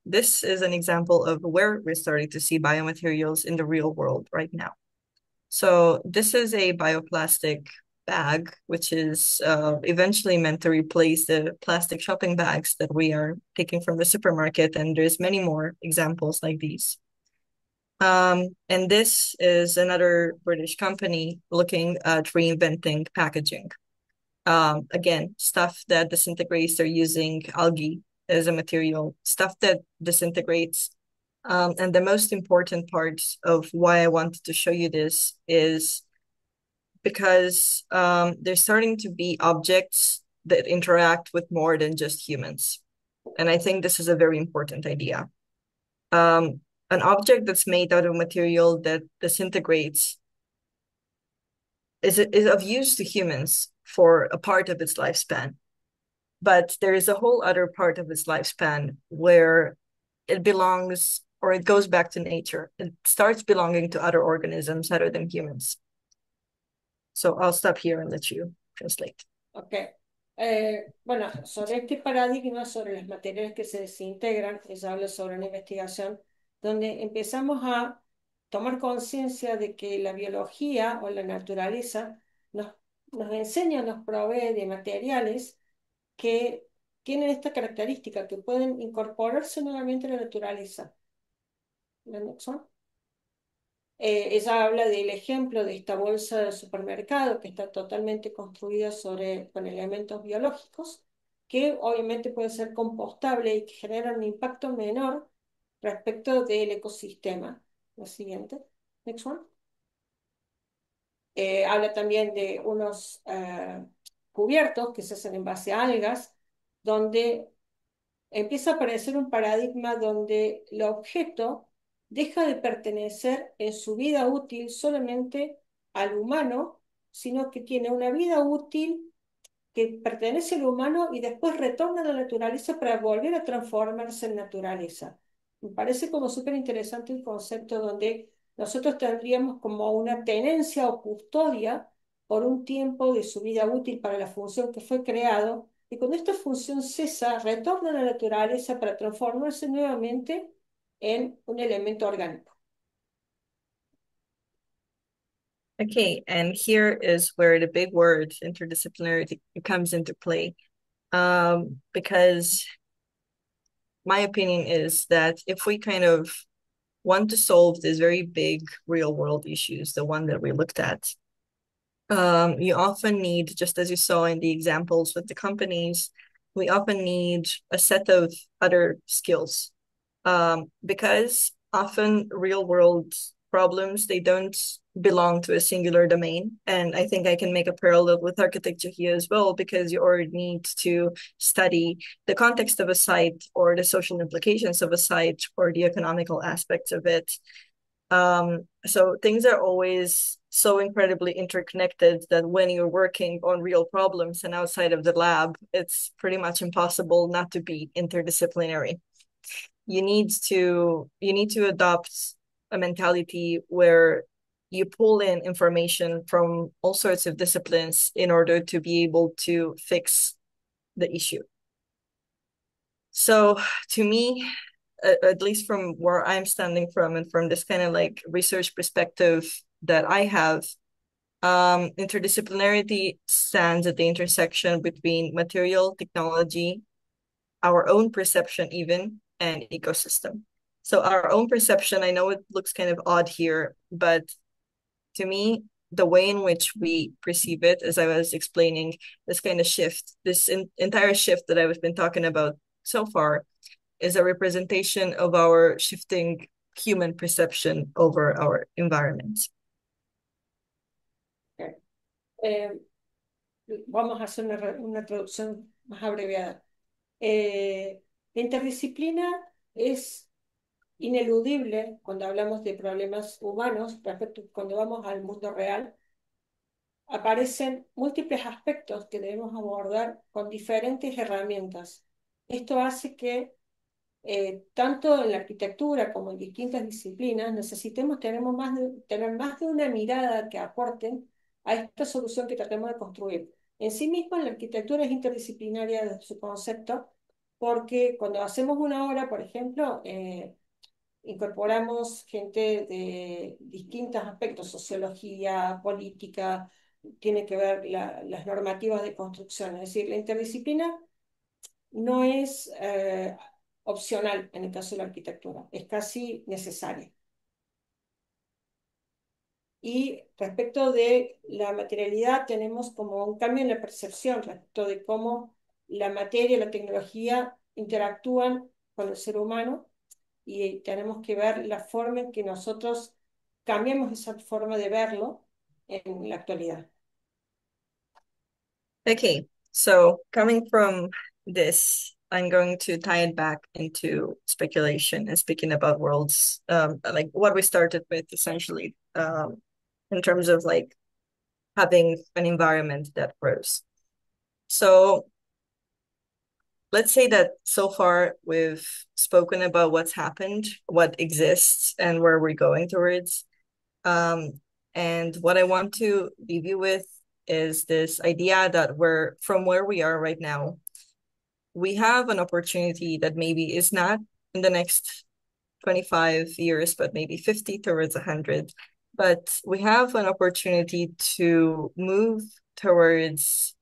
This is an example of where we're starting to see biomaterials in the real world right now. So this is a bioplastic bag, which is eventually meant to replace the plastic shopping bags that we are taking from the supermarket. And there's many more examples like these. And this is another British company looking at reinventing packaging. Again, stuff that disintegrates, they're using algae as a material, stuff that disintegrates. And the most important part of why I wanted to show you this is because there's starting to be objects that interact with more than just humans. And I think this is a very important idea. An object that's made out of material that disintegrates is of use to humans for a part of its lifespan. But there is a whole other part of its lifespan where it belongs or it goes back to nature. It starts belonging to other organisms other than humans. So I'll stop here and let you translate. Ok. Bueno, sobre este paradigma, sobre los materiales que se desintegran, ella habla sobre una investigación donde empezamos a tomar conciencia de que la biología o la naturaleza nos, nos enseña, nos provee de materiales que tienen esta característica, que pueden incorporarse nuevamente a la naturaleza. ¿Entiendes? Ella habla del ejemplo de esta bolsa de supermercado que está totalmente construida con elementos biológicos, que obviamente puede ser compostable y que generan un impacto menor respecto del ecosistema. La siguiente, next one. Habla también de unos cubiertos que se hacen en base a algas, donde empieza a aparecer un paradigma donde el objeto deja de pertenecer en su vida útil solamente al humano, sino que tiene una vida útil que pertenece al humano y después retorna a la naturaleza para volver a transformarse en naturaleza. Me parece como súper interesante el concepto donde nosotros tendríamos como una tenencia o custodia por un tiempo de su vida útil para la función que fue creado, y cuando esta función cesa, retorna a la naturaleza para transformarse nuevamente en un elemento orgánico. Okay, and here is where the big word interdisciplinarity comes into play. Because my opinion is that if we kind of want to solve these very big real world issues, the one that we looked at, you often need, just as you saw in the examples with the companies, we often need a set of other skills. Because often real world problems, they don't belong to a singular domain. And I think I can make a parallel with architecture here as well, because you already need to study the context of a site or the social implications of a site or the economical aspects of it. So things are always so incredibly interconnected that when you're working on real problems and outside of the lab, it's pretty much impossible not to be interdisciplinary. You need to adopt a mentality where you pull in information from all sorts of disciplines in order to be able to fix the issue. So to me, at least from where I'm standing from and from this kind of like research perspective that I have, interdisciplinarity stands at the intersection between material, technology, our own perception even, and ecosystem. So our own perception, I know it looks kind of odd here, but to me, the way in which we perceive it, as I was explaining, this kind of shift, this entire shift that I've been talking about so far, is a representation of our shifting human perception over our environment. Eh, Vamos a hacer una traducción más abreviada. La interdisciplina es ineludible cuando hablamos de problemas humanos, respecto, cuando vamos al mundo real. Aparecen múltiples aspectos que debemos abordar con diferentes herramientas. Esto hace que tanto en la arquitectura como en distintas disciplinas necesitemos tener más de una mirada que aporten a esta solución que tratemos de construir. En sí misma, la arquitectura es interdisciplinaria desde su concepto, porque cuando hacemos una obra, por ejemplo, incorporamos gente de distintos aspectos, sociología, política, tiene que ver las normativas de construcción. Es decir, la interdisciplina no es opcional en el caso de la arquitectura, es casi necesaria. Y respecto de la materialidad, tenemos como un cambio en la percepción respecto de cómo la materia y la tecnología interactúan con el ser humano y tenemos que ver la forma en que nosotros cambiamos esa forma de verlo en la actualidad. Okay, so coming from this, I'm going to tie it back into speculation and speaking about worlds, like what we started with essentially, in terms of like having an environment that grows. So let's say that so far we've spoken about what's happened, what exists, and where we're going towards. And what I want to leave you with is this idea that from where we are right now, we have an opportunity that maybe is not in the next 25 years, but maybe 50 towards 100. But we have an opportunity to move towards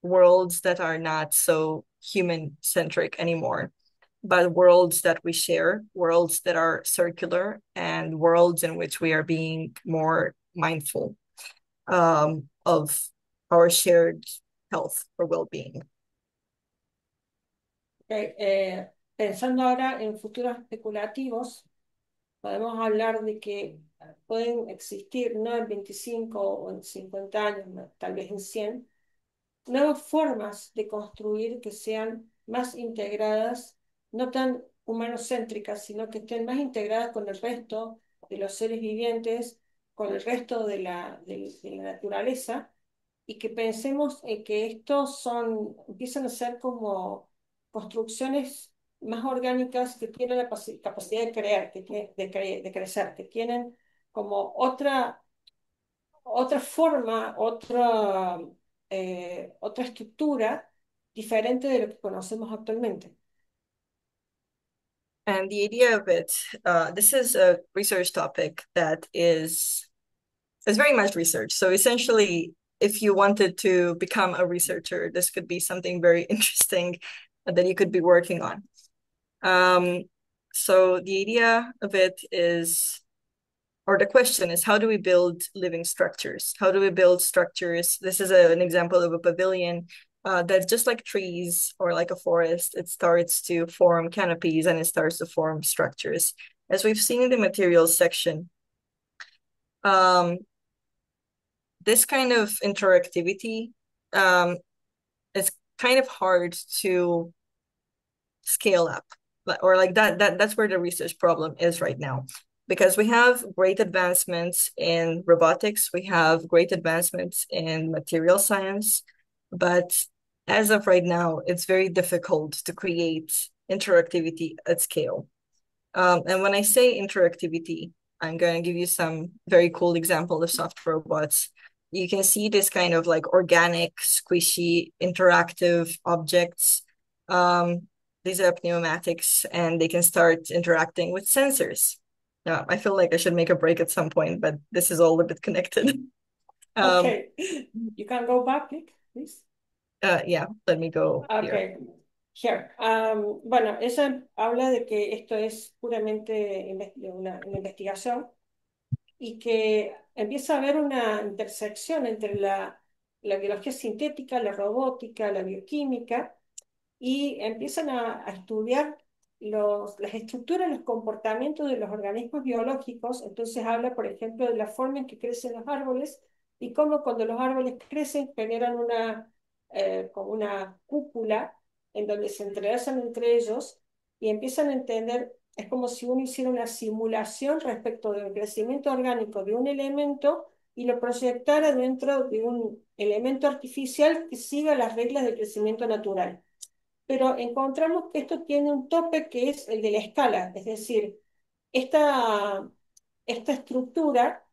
worlds that are not so human centric anymore, but worlds that we share, worlds that are circular, and worlds in which we are being more mindful of our shared health or well-being. Pensando ahora en futuros especulativos, podemos hablar de que pueden existir, no en 25 o en 50 años, tal vez en 100, nuevas formas de construir que sean más integradas, no tan humanocéntricas, sino que estén más integradas con el resto de los seres vivientes, con el resto de la naturaleza, y que pensemos en que empiezan a ser como construcciones más orgánicas que tienen la capacidad de crear, de crecer, que tienen como otra forma, otra estructura diferente de lo que conocemos actualmente. And the idea of it, this is a research topic that is very much research. So essentially, if you wanted to become a researcher, this could be something very interesting that you could be working on. So the idea of it is, or the question is, how do we build living structures? How do we build structures? This is an example of a pavilion that, just like trees or like a forest, it starts to form canopies and it starts to form structures. As we've seen in the materials section, this kind of interactivity is kind of hard to scale up, or like that's where the research problem is right now, because we have great advancements in robotics, we have great advancements in material science, but as of right now, it's very difficult to create interactivity at scale. And when I say interactivity, I'm going to give you some very cool example of soft robots. You can see this kind of like organic, squishy, interactive objects. These are pneumatics, and they can start interacting with sensors. Now, I feel like I should make a break at some point, but this is all a bit connected. Okay, you can go back, please. Yeah, let me go Okay, here. Bueno, ella habla de que esto es puramente una investigación y que empieza a haber una intersección entre la biología sintética, la robótica, la bioquímica, y empiezan a estudiar las estructuras, los comportamientos de los organismos biológicos. Entonces habla, por ejemplo, de la forma en que crecen los árboles y cómo cuando los árboles crecen generan como una cúpula en donde se entrelazan entre ellos y empiezan a entender, es como si uno hiciera una simulación respecto del crecimiento orgánico de un elemento y lo proyectara dentro de un elemento artificial que siga las reglas del crecimiento natural. Pero encontramos que esto tiene un tope que es el de la escala, es decir, esta, esta estructura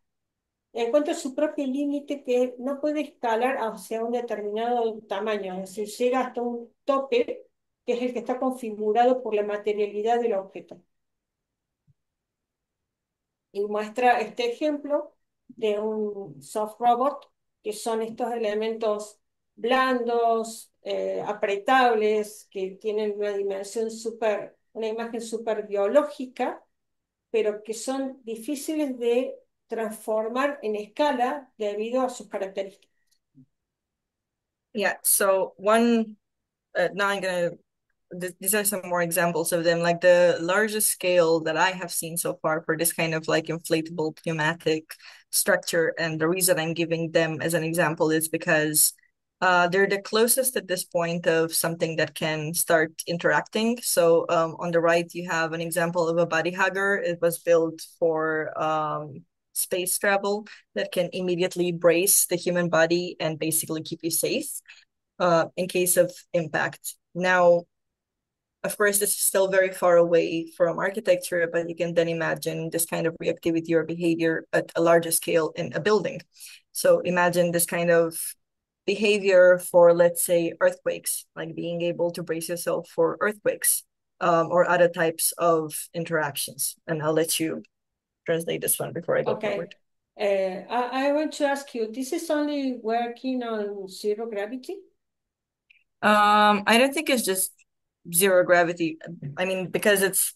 encuentra su propio límite que no puede escalar hacia un determinado tamaño, es decir, llega hasta un tope que es el que está configurado por la materialidad del objeto. Y muestra este ejemplo de un soft robot, que son estos elementos blandos, apretables, que tienen una dimensión súper, una imagen súper biológica, pero que son difíciles de transformar en escala debido a sus características. Yeah, so one now I'm gonna these are some more examples of them. Like the largest scale that I have seen so far for this kind of like inflatable pneumatic structure, and the reason I'm giving them as an example is because they're the closest at this point of something that can start interacting. So on the right, you have an example of a body hugger. It was built for space travel that can immediately brace the human body and basically keep you safe in case of impact. Now, of course, this is still very far away from architecture, but you can then imagine this kind of reactivity or behavior at a larger scale in a building. So imagine this kind of behavior for, let's say, earthquakes, like being able to brace yourself for earthquakes or other types of interactions. And I'll let you translate this one before I go Okay. forward. I want to ask you, this is only working on zero gravity? I don't think it's just zero gravity. I mean, because it's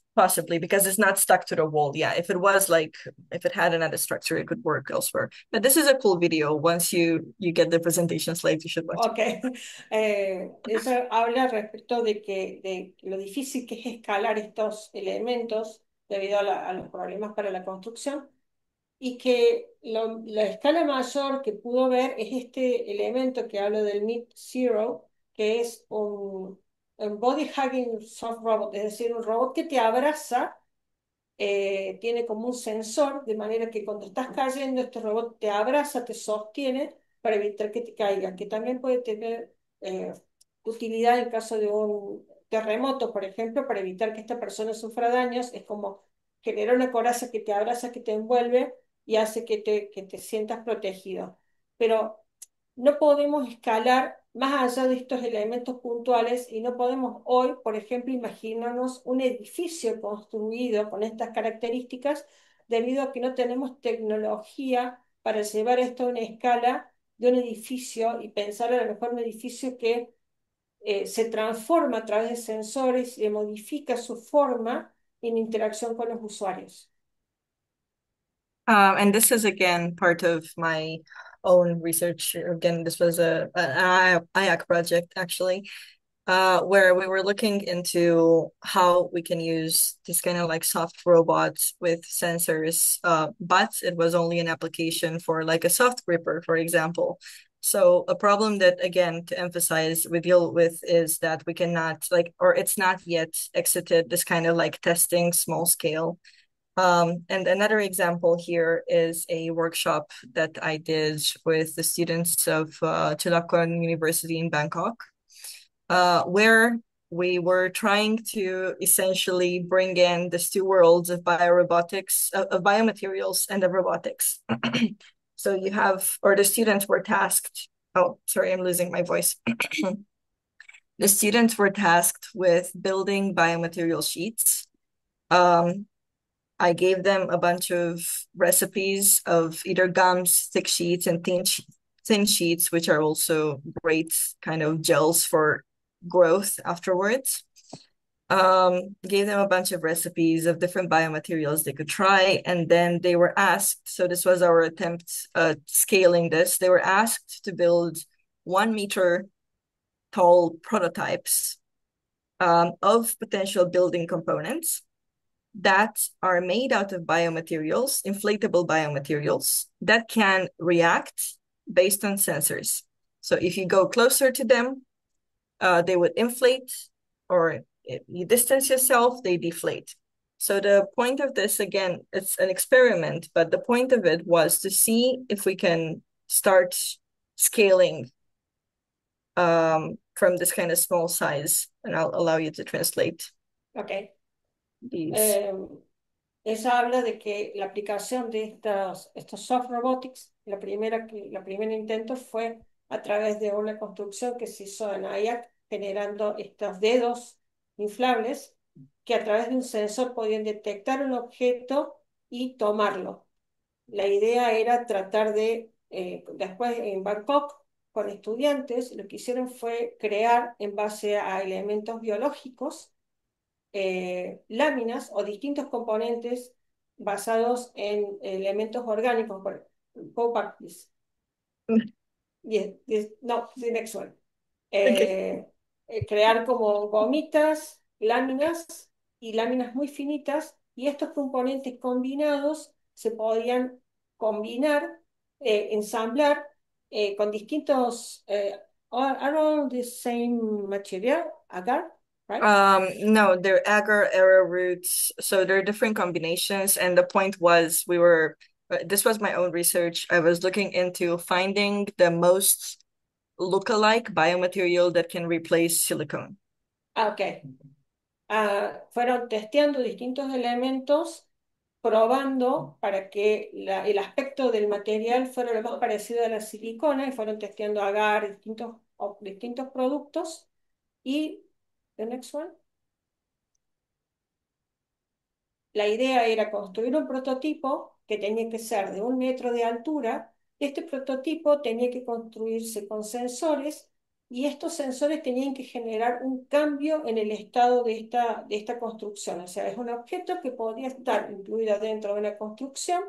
not stuck to the wall. Yeah, if it was like if it had another structure, it could work elsewhere. But this is a cool video. Once you get the presentation slide, you should watch it. Ok, eso habla respecto de lo difícil que es escalar estos elementos debido a los problemas para la construcción y que la escala mayor que pudo ver es este elemento que hablo del Meet Zero, que es un body hugging soft robot, es decir, un robot que te abraza, tiene como un sensor, de manera que cuando estás cayendo, este robot te abraza, te sostiene para evitar que te caigas, que también puede tener utilidad en caso de un terremoto, por ejemplo, para evitar que esta persona sufra daños. Es como generar una coraza que te abraza, que te envuelve y hace que te sientas protegido. Pero no podemos escalar más allá de estos elementos puntuales y no podemos hoy, por ejemplo, imaginarnos un edificio construido con estas características debido a que no tenemos tecnología para llevar esto a una escala de un edificio y pensar a lo mejor un edificio que se transforma a través de sensores y modifica su forma en interacción con los usuarios. And this is again part of my own research. Again, this was an IAC project actually, where we were looking into how we can use this kind of like soft robots with sensors, but it was only an application for like a soft gripper, for example. So a problem that, again, to emphasize, we deal with is that we cannot like, or it's not yet exited this kind of like testing small scale. And another example here is a workshop that I did with the students of Chulalongkorn University in Bangkok, where we were trying to essentially bring in these two worlds of biorobotics, of biomaterials and of robotics. So you have, or the students were tasked, oh, sorry, I'm losing my voice. The students were tasked with building biomaterial sheets. I gave them a bunch of recipes of either gums, thick sheets, and thin sheets, which are also great kind of gels for growth afterwards. gave them a bunch of recipes of different biomaterials they could try, and then they were asked, so this was our attempt at scaling this, they were asked to build 1 meter tall prototypes of potential building components that are made out of biomaterials, inflatable biomaterials, that can react based on sensors. So if you go closer to them, they would inflate, or if you distance yourself, they deflate. So the point of this, again, it's an experiment, but the point of it was to see if we can start scaling from this kind of small size, and I'll allow you to translate Ok. these. Eh, Ella habla de que la aplicación de estos soft robotics, la primer intento fue a través de una construcción que se hizo en Ayak, generando estos dedos inflables que a través de un sensor podían detectar un objeto y tomarlo. La idea era tratar de, después en Bangkok, con estudiantes, lo que hicieron fue crear en base a elementos biológicos láminas o distintos componentes basados en elementos orgánicos, por Copac, no, the next one. Okay. Crear como gomitas, láminas y láminas muy finitas, y estos componentes combinados se podían combinar, ensamblar con distintos, are all the same material, agar, right? No, they're agar arrowroots, so there are different combinations. And the point was, this was my own research. I was looking into finding the most lookalike biomaterial that can replace silicone. Ah, ok. Fueron testeando distintos elementos, probando para que el aspecto del material fuera lo más parecido a la silicona, y fueron testeando agar, distintos productos. Y, the next one. La idea era construir un prototipo que tenía que ser de 1 metro de altura. Este prototipo tenía que construirse con sensores, y estos sensores tenían que generar un cambio en el estado de esta construcción. O sea, es un objeto que podría estar incluido dentro de una construcción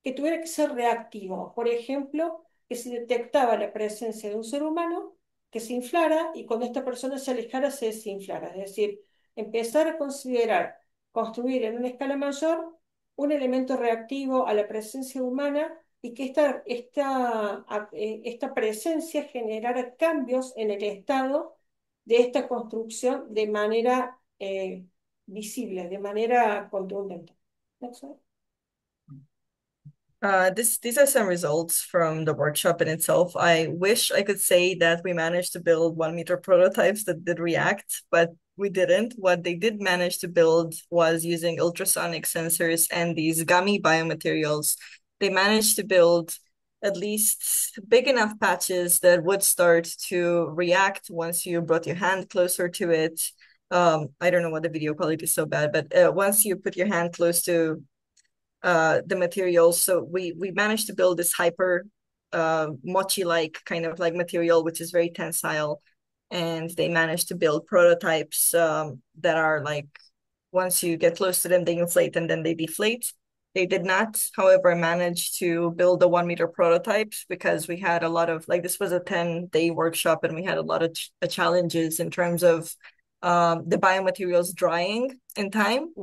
que tuviera que ser reactivo. Por ejemplo, que si detectaba la presencia de un ser humano, que se inflara, y cuando esta persona se alejara se desinflara. Es decir, empezar a considerar construir en una escala mayor un elemento reactivo a la presencia humana, y que esta presencia generara cambios en el estado de esta construcción de manera visible, de manera contundente. Next slide. These are some results from the workshop in itself. I wish I could say that we managed to build 1 meter prototypes that did react, but we didn't. What they did manage to build was using ultrasonic sensors and these gummy biomaterials. They managed to build at least big enough patches that would start to react once you brought your hand closer to it. I don't know why the video quality is so bad, but once you put your hand close to the materials. So we managed to build this hyper mochi-like kind of like material, which is very tensile. And they managed to build prototypes that are like, once you get close to them, they inflate and then they deflate. They did not, however, manage to build the 1 meter prototypes because we had a lot of, like, this was a 10-day workshop and we had a lot of challenges in terms of the biomaterials drying in time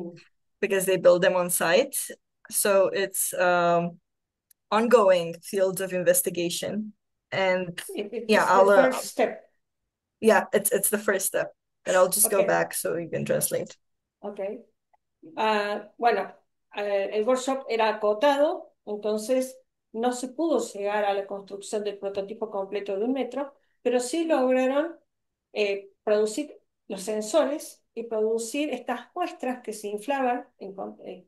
because they build them on site. So it's ongoing fields of investigation. And yeah, It's the first step. Yeah, it's the first step. And I'll just go Okay. back so you can translate. Okay. Bueno, el workshop era acotado, entonces no se pudo llegar a la construcción del prototipo completo de 1 metro, pero sí lograron producir los sensores y producir estas muestras que se inflaban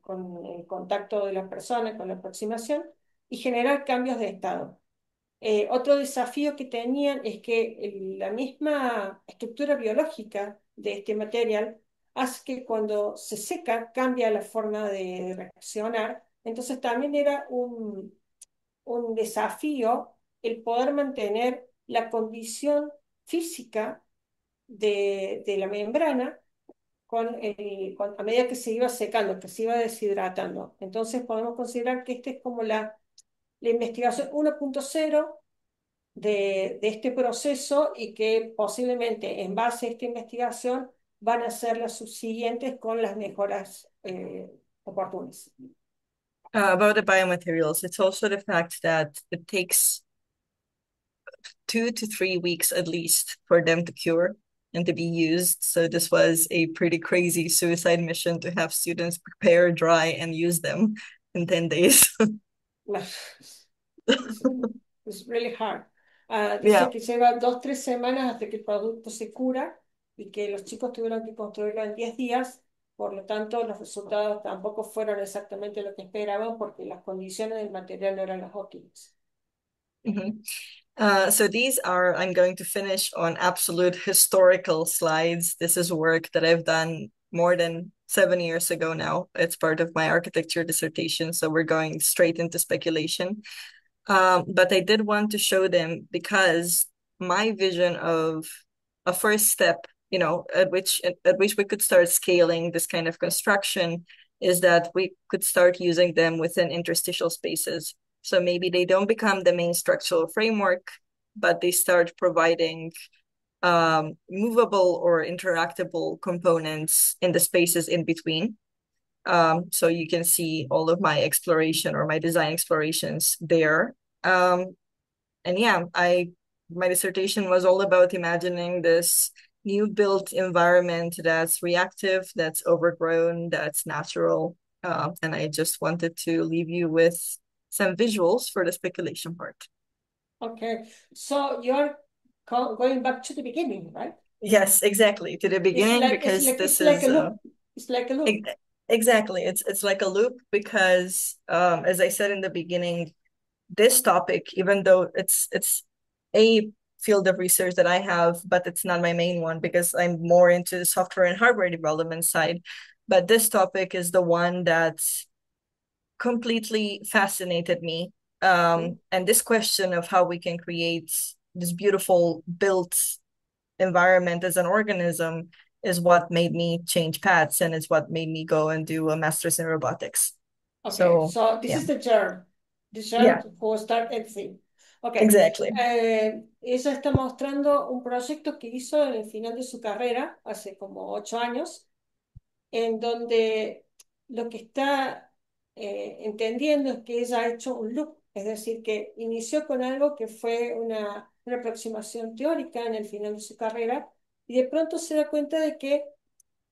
con el contacto de la persona, con la aproximación, y generar cambios de estado. Otro desafío que tenían es que la misma estructura biológica de este material hace que cuando se seca cambia la forma de reaccionar. Entonces también era un desafío el poder mantener la condición física de la membrana a medida que se iba secando, que se iba deshidratando. Entonces podemos considerar que esta es como la investigación 1.0 de este proceso y que posiblemente en base a esta investigación van a ser las subsiguientes con las mejoras oportunas. About the biomaterials, it's also the fact that it takes 2 to 3 weeks at least for them to cure and to be used. So this was a pretty crazy suicide mission to have students prepare, dry, and use them in 10 days. It's, it's really hard. Dice Yeah. que lleva 2, 3 semanas hasta que el producto se cura y que los chicos tuvieron que construirlo en 10 días. Por lo tanto, los resultados tampoco fueron exactamente lo que esperaban porque las condiciones del material no eran las óptimas. Mhm. So these are, I'm going to finish on absolute historical slides. This is work that I've done more than 7 years ago now. It's part of my architecture dissertation, so we're going straight into speculation. But I did want to show them because my vision of a first step, at which we could start scaling this kind of construction is that we could start using them within interstitial spaces. So maybe they don't become the main structural framework, but they start providing movable or interactable components in the spaces in between. So you can see all of my exploration or my design explorations there. And yeah, my dissertation was all about imagining this new built environment that's reactive, that's overgrown, that's natural. And I just wanted to leave you with some visuals for the speculation part. Okay, so you're going back to the beginning, right? Yes, exactly. To the It's beginning, like it's because like this it's like a is loop. It's like a loop. ex- exactly, it's like a loop because as I said in the beginning, this topic, even though it's a field of research that I have, but it's not my main one because I'm more into the software and hardware development side. But this topic is the one that completely fascinated me. Mm. And this question of how we can create this beautiful built environment as an organism is what made me change paths and is what made me go and do a master's in robotics. Okay, So so this yeah, is the germ yeah, who start everything. Okay, exactly. ella está mostrando un proyecto que hizo en el final de su carrera, hace como 8 años, en donde lo que está entendiendo es que ella ha hecho un loop, es decir, que inició con algo que fue una aproximación teórica en el final de su carrera y de pronto se da cuenta de que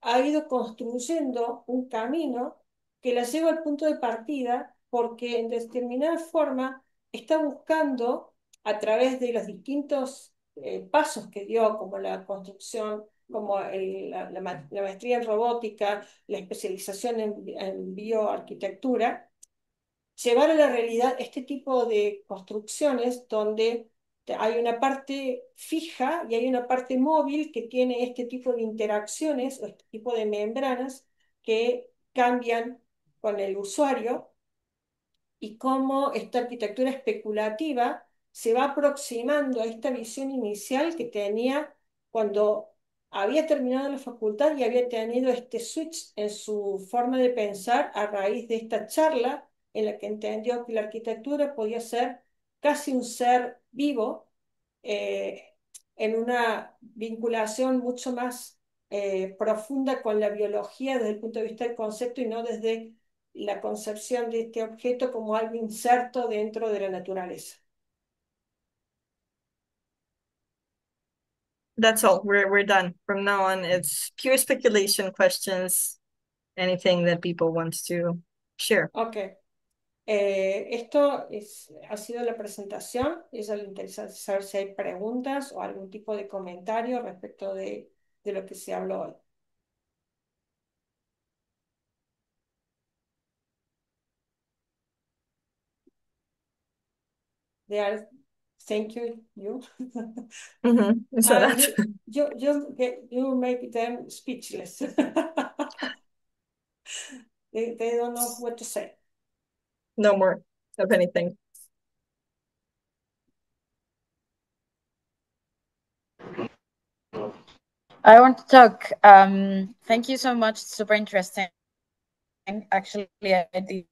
ha ido construyendo un camino que la lleva al punto de partida porque en determinada forma está buscando a través de los distintos pasos que dio, como la construcción, como la maestría en robótica, la especialización en bioarquitectura, llevar a la realidad este tipo de construcciones donde hay una parte fija y hay una parte móvil que tiene este tipo de interacciones o este tipo de membranas que cambian con el usuario y cómo esta arquitectura especulativa se va aproximando a esta visión inicial que tenía cuando había terminado la facultad y había tenido este switch en su forma de pensar a raíz de esta charla en la que entendió que la arquitectura podía ser casi un ser vivo eh, en una vinculación mucho más profunda con la biología desde el punto de vista del concepto y no desde la concepción de este objeto como algo inserto dentro de la naturaleza. That's all. We're done. From now on, it's pure speculation, questions, anything that people want to share. Ok, esto ha sido la presentación. A ella le interesa saber si hay preguntas o algún tipo de comentario respecto de lo que se habló hoy. They are, thank you, you. So that You make them speechless. They don't know what to say. no more of anything. I want to talk. Thank you so much. Super interesting. Actually, I did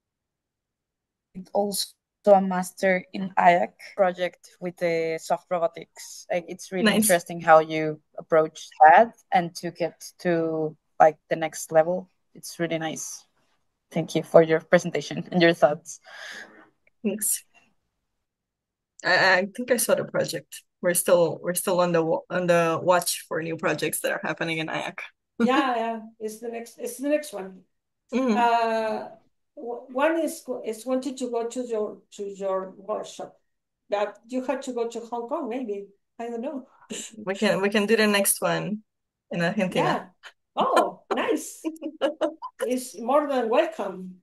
also a master in IAC project with the soft robotics. Like, it's really Nice. interesting how you approach that and took it to like the next level. It's really nice. Thank you for your presentation and your thoughts. Thanks. I think I saw the project. We're still on the watch for new projects that are happening in IAC. Yeah, it's the next one. Mm. One is wanted to go to your workshop, but you have to go to Hong Kong, maybe. I don't know. We can do the next one in Argentina. Yeah. Oh, nice. It's more than welcome.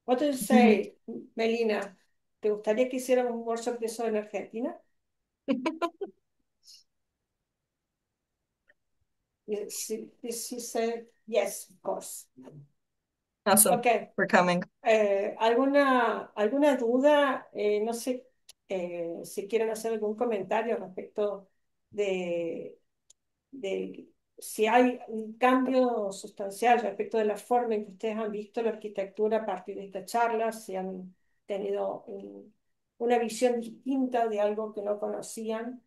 What do you say, Melina? ¿Te gustaría que hiciéramos un workshop de eso en Argentina? She said, yes, of course. Awesome. Okay. We're coming. ¿Alguna duda? No sé si quieren hacer algún comentario respecto de si hay un cambio sustancial respecto de la forma en que ustedes han visto la arquitectura a partir de esta charla, si han tenido una visión distinta de algo que no conocían.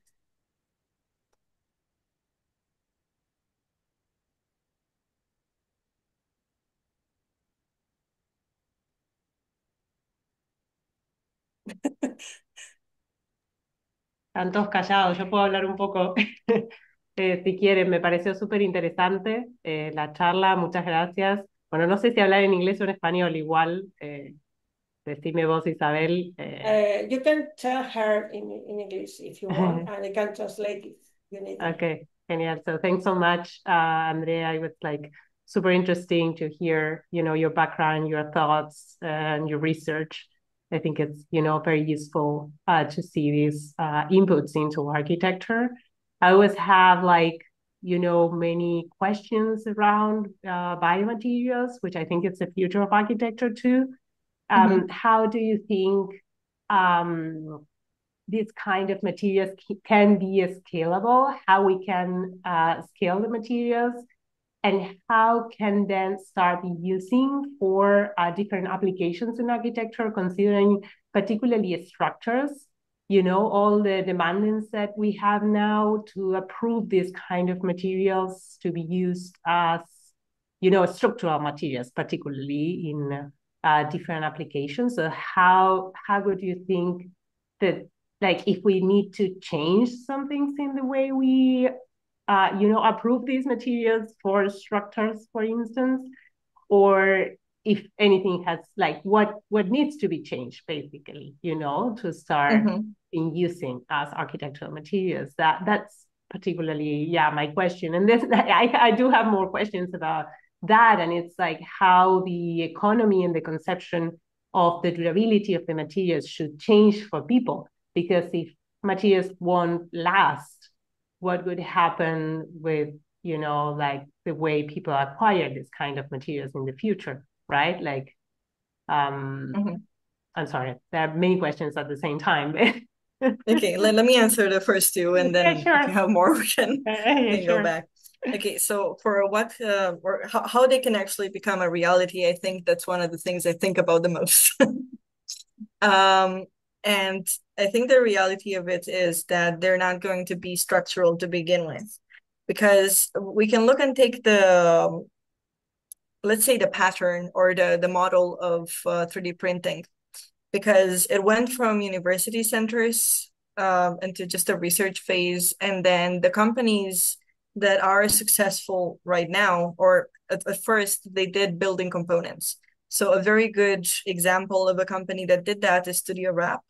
Están todos callados, yo puedo hablar un poco si quieren. Me pareció súper interesante la charla, muchas gracias. Bueno, no sé si hablar en inglés o en español, igual, decime vos, Isabel. You can tell her in English if you want, and I can translate it if you need it. Okay, genial. So thanks so much, Andrea. It was like super interesting to hear, your background, your thoughts, and your research. I think it's, very useful to see these inputs into architecture. I always have many questions around biomaterials, which I think it's the future of architecture too. How do you think these kind of materials can be scalable, how we can scale the materials, and how can then start using for different applications in architecture, considering particularly structures, all the demands that we have now to approve these kind of materials to be used as, structural materials, particularly in different applications. So how would you think that, like, if we need to change some things in the way we approve these materials for structures, for instance, or if anything has, like, what needs to be changed, basically, to start in using as architectural materials. That's particularly, my question. And this, I do have more questions about that. And it's like how the economy and the conception of the durability of the materials should change for people. Because if materials won't last, what would happen with, like the way people acquire this kind of materials in the future, right? Like, I'm sorry, there are many questions at the same time. Okay, let me answer the first two, and then sure. if you have more, we can sure. go back. Okay, so for what or how they can actually become a reality, I think that's one of the things I think about the most. And I think the reality of it is that they're not going to be structural to begin with, because we can look and take the, let's say, the pattern or the model of 3D printing, because it went from university centers into just a research phase, and then the companies that are successful right now, or at first they did building components. So a very good example of a company that did that is Studio Wrap.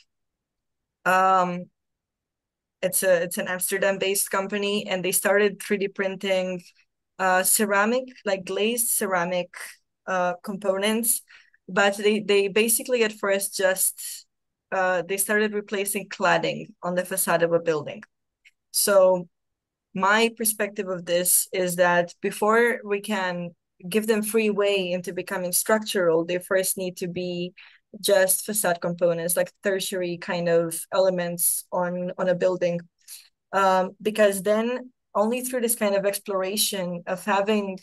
It's an Amsterdam-based company, and they started 3D printing ceramic, like glazed ceramic components, but they basically at first just they started replacing cladding on the facade of a building. So my perspective of this is that before we can give them free way into becoming structural, they first need to be just facade components, like tertiary kind of elements on a building, because then only through this kind of exploration of having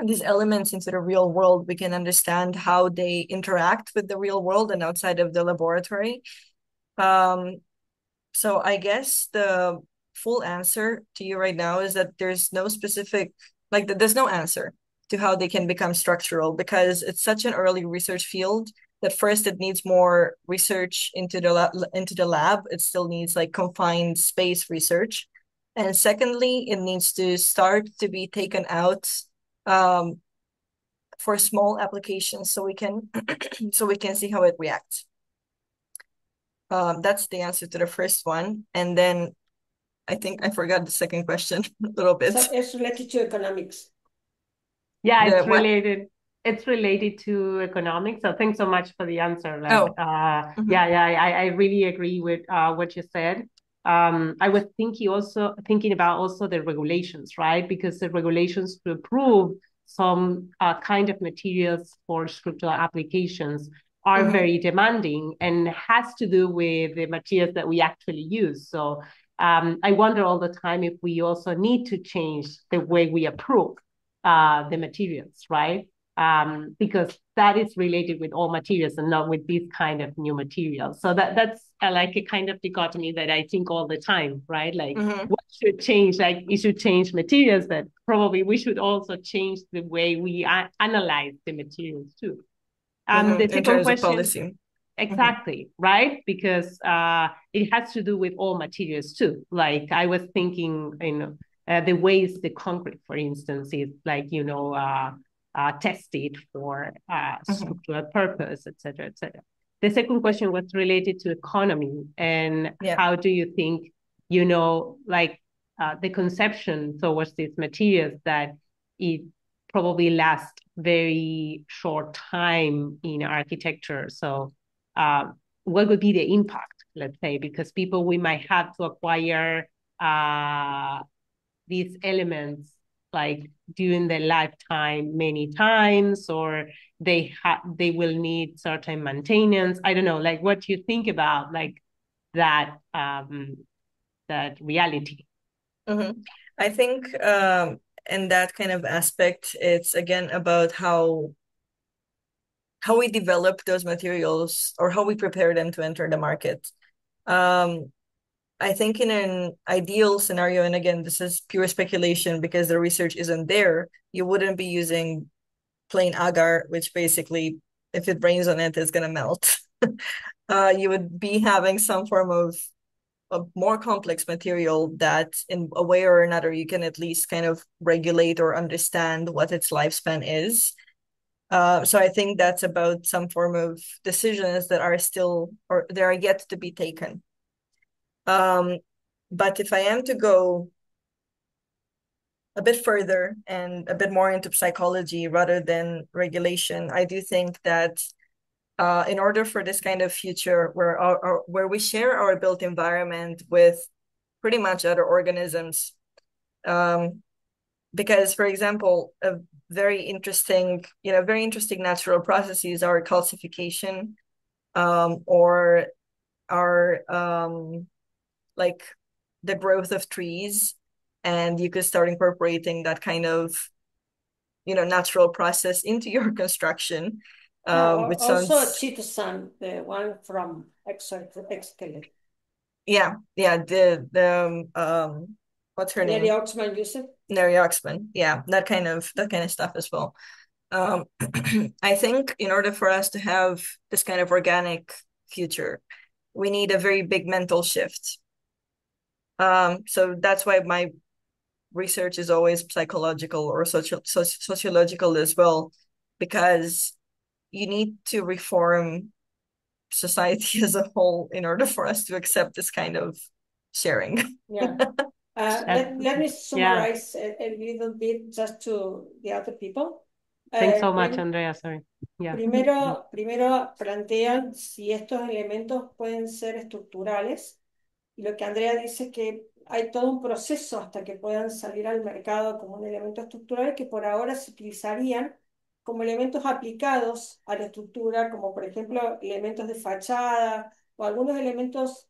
these elements into the real world, we can understand how they interact with the real world and outside of the laboratory. So I guess the full answer to you right now is that there's no specific, like there's no answer to how they can become structural, because it's such an early research field that first it needs more research into the lab. It still needs like confined space research. And secondly, it needs to start to be taken out for small applications so we can so we can see how it reacts. That's the answer to the first one. And then I think I forgot the second question a little bit. So it's related to economics. Yeah, The it's what? related. It's related to economics. So thanks so much for the answer. Like, Oh. yeah, I really agree with what you said. I was thinking about also the regulations, right? Because the regulations to approve some kind of materials for structural applications are very demanding and has to do with the materials that we actually use. So I wonder all the time if we also need to change the way we approve the materials, right? Because that is related with all materials and not with this kind of new materials. So that's like a kind of dichotomy that I think all the time, right? Like what should change? Like it should change materials, but probably we should also change the way we analyze the materials too. The In second terms of question, policy. exactly, right? Because it has to do with all materials too. Like I was thinking, the ways the concrete, for instance, is like, tested for structural purpose, et cetera, et cetera. The second question was related to economy and how do you think, like the conception towards these materials that it probably lasts very short time in architecture. So what would be the impact, let's say, because we might have to acquire these elements like during their lifetime many times, or they will need certain maintenance. I don't know, like what you think about like that that reality. I think in that kind of aspect, it's again about how we develop those materials or how we prepare them to enter the market. I think in an ideal scenario, and again, this is pure speculation because the research isn't there, you wouldn't be using plain agar, which basically, if it rains on it, it's gonna melt. You would be having some form of a more complex material that in a way or another you can at least kind of regulate or understand what its lifespan is. So I think that's about some form of decisions that are still, or they are yet to be taken. But if I am to go a bit further and a bit more into psychology rather than regulation, I do think that in order for this kind of future where we share our built environment with pretty much other organisms, because, for example, a very interesting natural processes are calcification, or are like the growth of trees, and you could start incorporating that kind of natural process into your construction. Which Also sounds chitosan, the one from exoskeleton. Yeah, what's her name? Nelly Oxman Yusuf. Neri Oxman. Yeah, that kind of stuff as well. I think in order for us to have this kind of organic future, we need a very big mental shift. So that's why my research is always psychological or sociological as well, because you need to reform society as a whole in order for us to accept this kind of sharing. Yeah. Let me summarize a little bit just to the other people. Thanks so much, Andrea. Sorry. Yeah. Primero plantean si estos elementos pueden ser estructurales. Y lo que Andrea dice es que hay todo un proceso hasta que puedan salir al mercado como un elemento estructural que por ahora se utilizarían como elementos aplicados a la estructura, como por ejemplo elementos de fachada o algunos elementos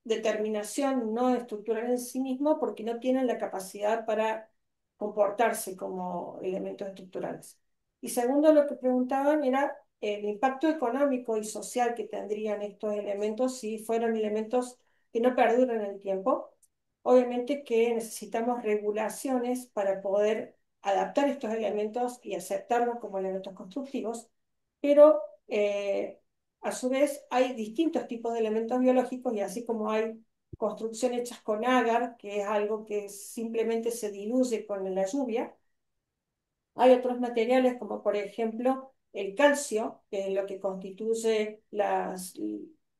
determinación no estructural en sí mismo porque no tienen la capacidad para comportarse como elementos estructurales. Y segundo, lo que preguntaban era el impacto económico y social que tendrían estos elementos si fueran elementos que no perduran en el tiempo. Obviamente que necesitamos regulaciones para poder adaptar estos elementos y aceptarlos como elementos constructivos, pero a su vez hay distintos tipos de elementos biológicos y así como hay construcción hechas con agar, que es algo que simplemente se diluye con la lluvia, hay otros materiales como por ejemplo el calcio, que es lo que constituye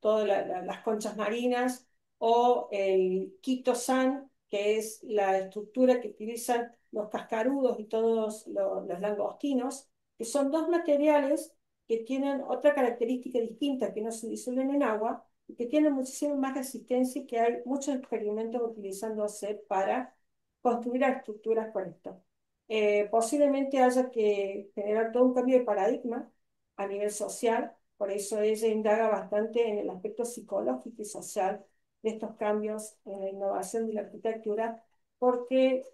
todas las conchas marinas, o el quitosan, que es la estructura que utilizan los cascarudos y todos los langostinos, que son dos materiales que tienen otra característica distinta, que no se disuelven en agua y que tienen muchísima más resistencia y que hay muchos experimentos utilizándose para construir estructuras con esto. Posiblemente haya que generar todo un cambio de paradigma a nivel social, por eso ella indaga bastante en el aspecto psicológico y social de estos cambios en la innovación de la arquitectura, porque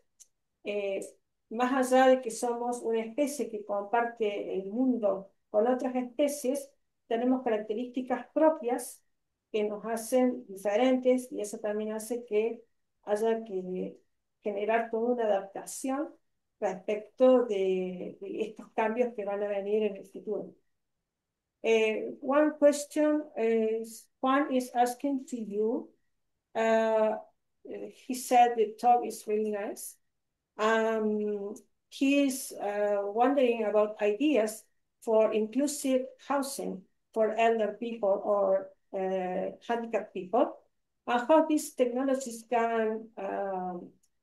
eh, más allá de que somos una especie que comparte el mundo con otras especies, tenemos características propias que nos hacen diferentes y eso también hace que haya que generar toda una adaptación respecto de estos cambios que van a venir en el futuro. One question is, Juan is asking to you. Uh, he said the talk is really nice. He's wondering about ideas for inclusive housing for elder people or handicapped people, and how these technologies can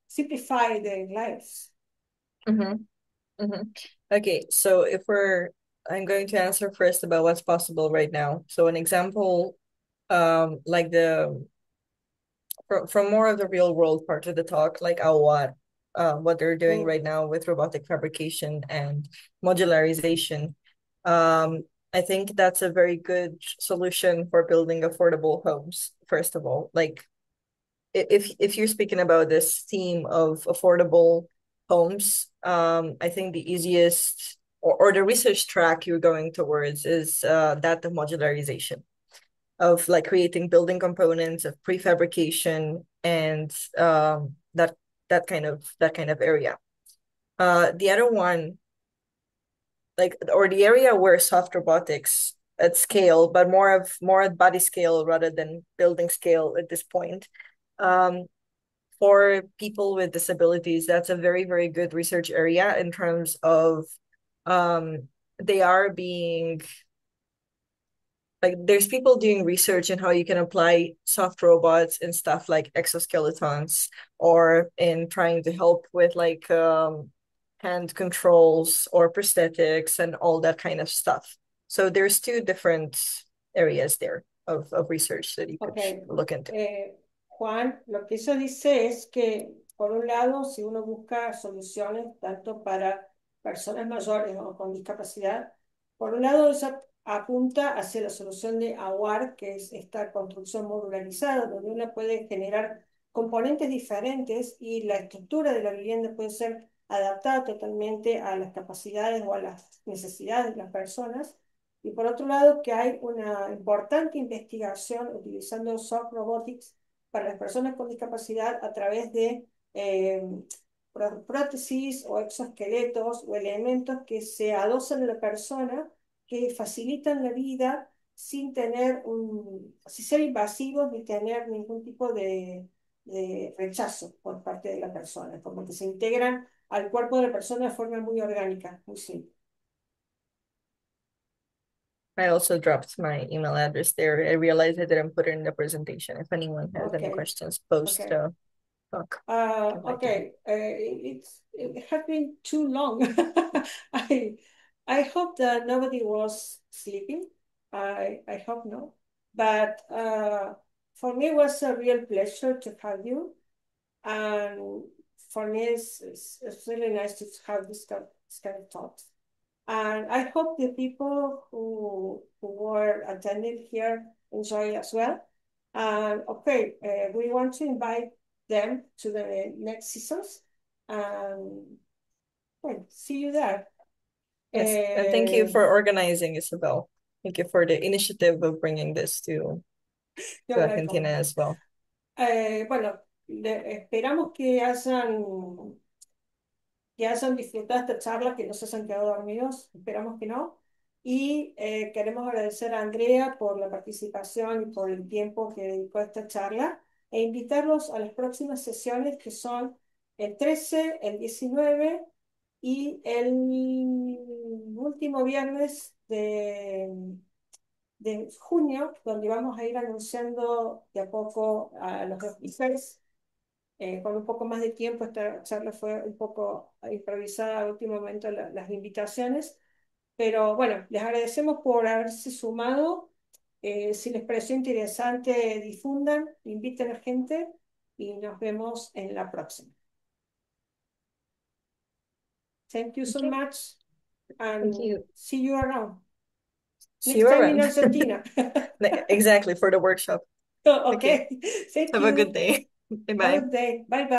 simplify their lives. Okay, so I'm going to answer first about what's possible right now. So an example, like from more of the real world part of the talk, like what they're doing right now with robotic fabrication and modularization. I think that's a very good solution for building affordable homes, first of all. Like if you're speaking about this theme of affordable homes, I think the easiest or the research track you're going towards is that of modularization, of like creating building components, of prefabrication, and that kind of area. The other one, or the area where soft robotics at scale, but more at body scale rather than building scale at this point. For people with disabilities, that's a very, very good research area in terms of they are being there's people doing research in how you can apply soft robots and stuff like exoskeletons, or in trying to help with hand controls or prosthetics and all that kind of stuff. So there's two different areas there of research that you could look into. Juan, lo que eso dice es que, por un lado, si uno busca soluciones tanto para personas mayores o con discapacidad, por un lado, esa apunta hacia la solución de AWAR, que es esta construcción modularizada, donde uno puede generar componentes diferentes y la estructura de la vivienda puede ser adaptada totalmente a las capacidades o a las necesidades de las personas. Y por otro lado, que hay una importante investigación utilizando soft robotics para las personas con discapacidad a través de prótesis o exoesqueletos o elementos que se adosan a la persona, que facilitan la vida sin ser invasivos ni tener ningún tipo de rechazo por parte de la persona, como que se integran al cuerpo de la persona de forma muy orgánica, muy simple. I also dropped my email address there. I realized I didn't put it in the presentation. If anyone has any questions, post talk. Okay, it has been too long. I hope that nobody was sleeping. I hope no. But for me, it was a real pleasure to have you. And for me, it's really nice to have this kind of talks. And I hope the people who were attending here enjoy as well. Okay, we want to invite them to the next seasons. Well, see you there. Yes, and thank you for organizing, Isabel. Thank you for the initiative of bringing this to You're Argentina welcome. as well. Bueno, esperamos que hayan disfrutado esta charla, que no se hayan quedado dormidos, esperamos que no. Y queremos agradecer a Andrea por la participación y por el tiempo que dedicó a esta charla e invitarlos a las próximas sesiones que son el 13, el 19 y el último viernes de junio, donde vamos a ir anunciando de a poco a los speakers con un poco más de tiempo. Esta charla fue un poco improvisada a último momento las invitaciones, pero bueno, les agradecemos por haberse sumado. Si les pareció interesante, difundan, inviten a gente y nos vemos en la próxima. Thank you so much and Thank you. see you around. See Next you time in around. Argentina. Exactly, for the workshop. Okay. Thank Have you. a good day. Have a Bye-bye. good day. Bye bye.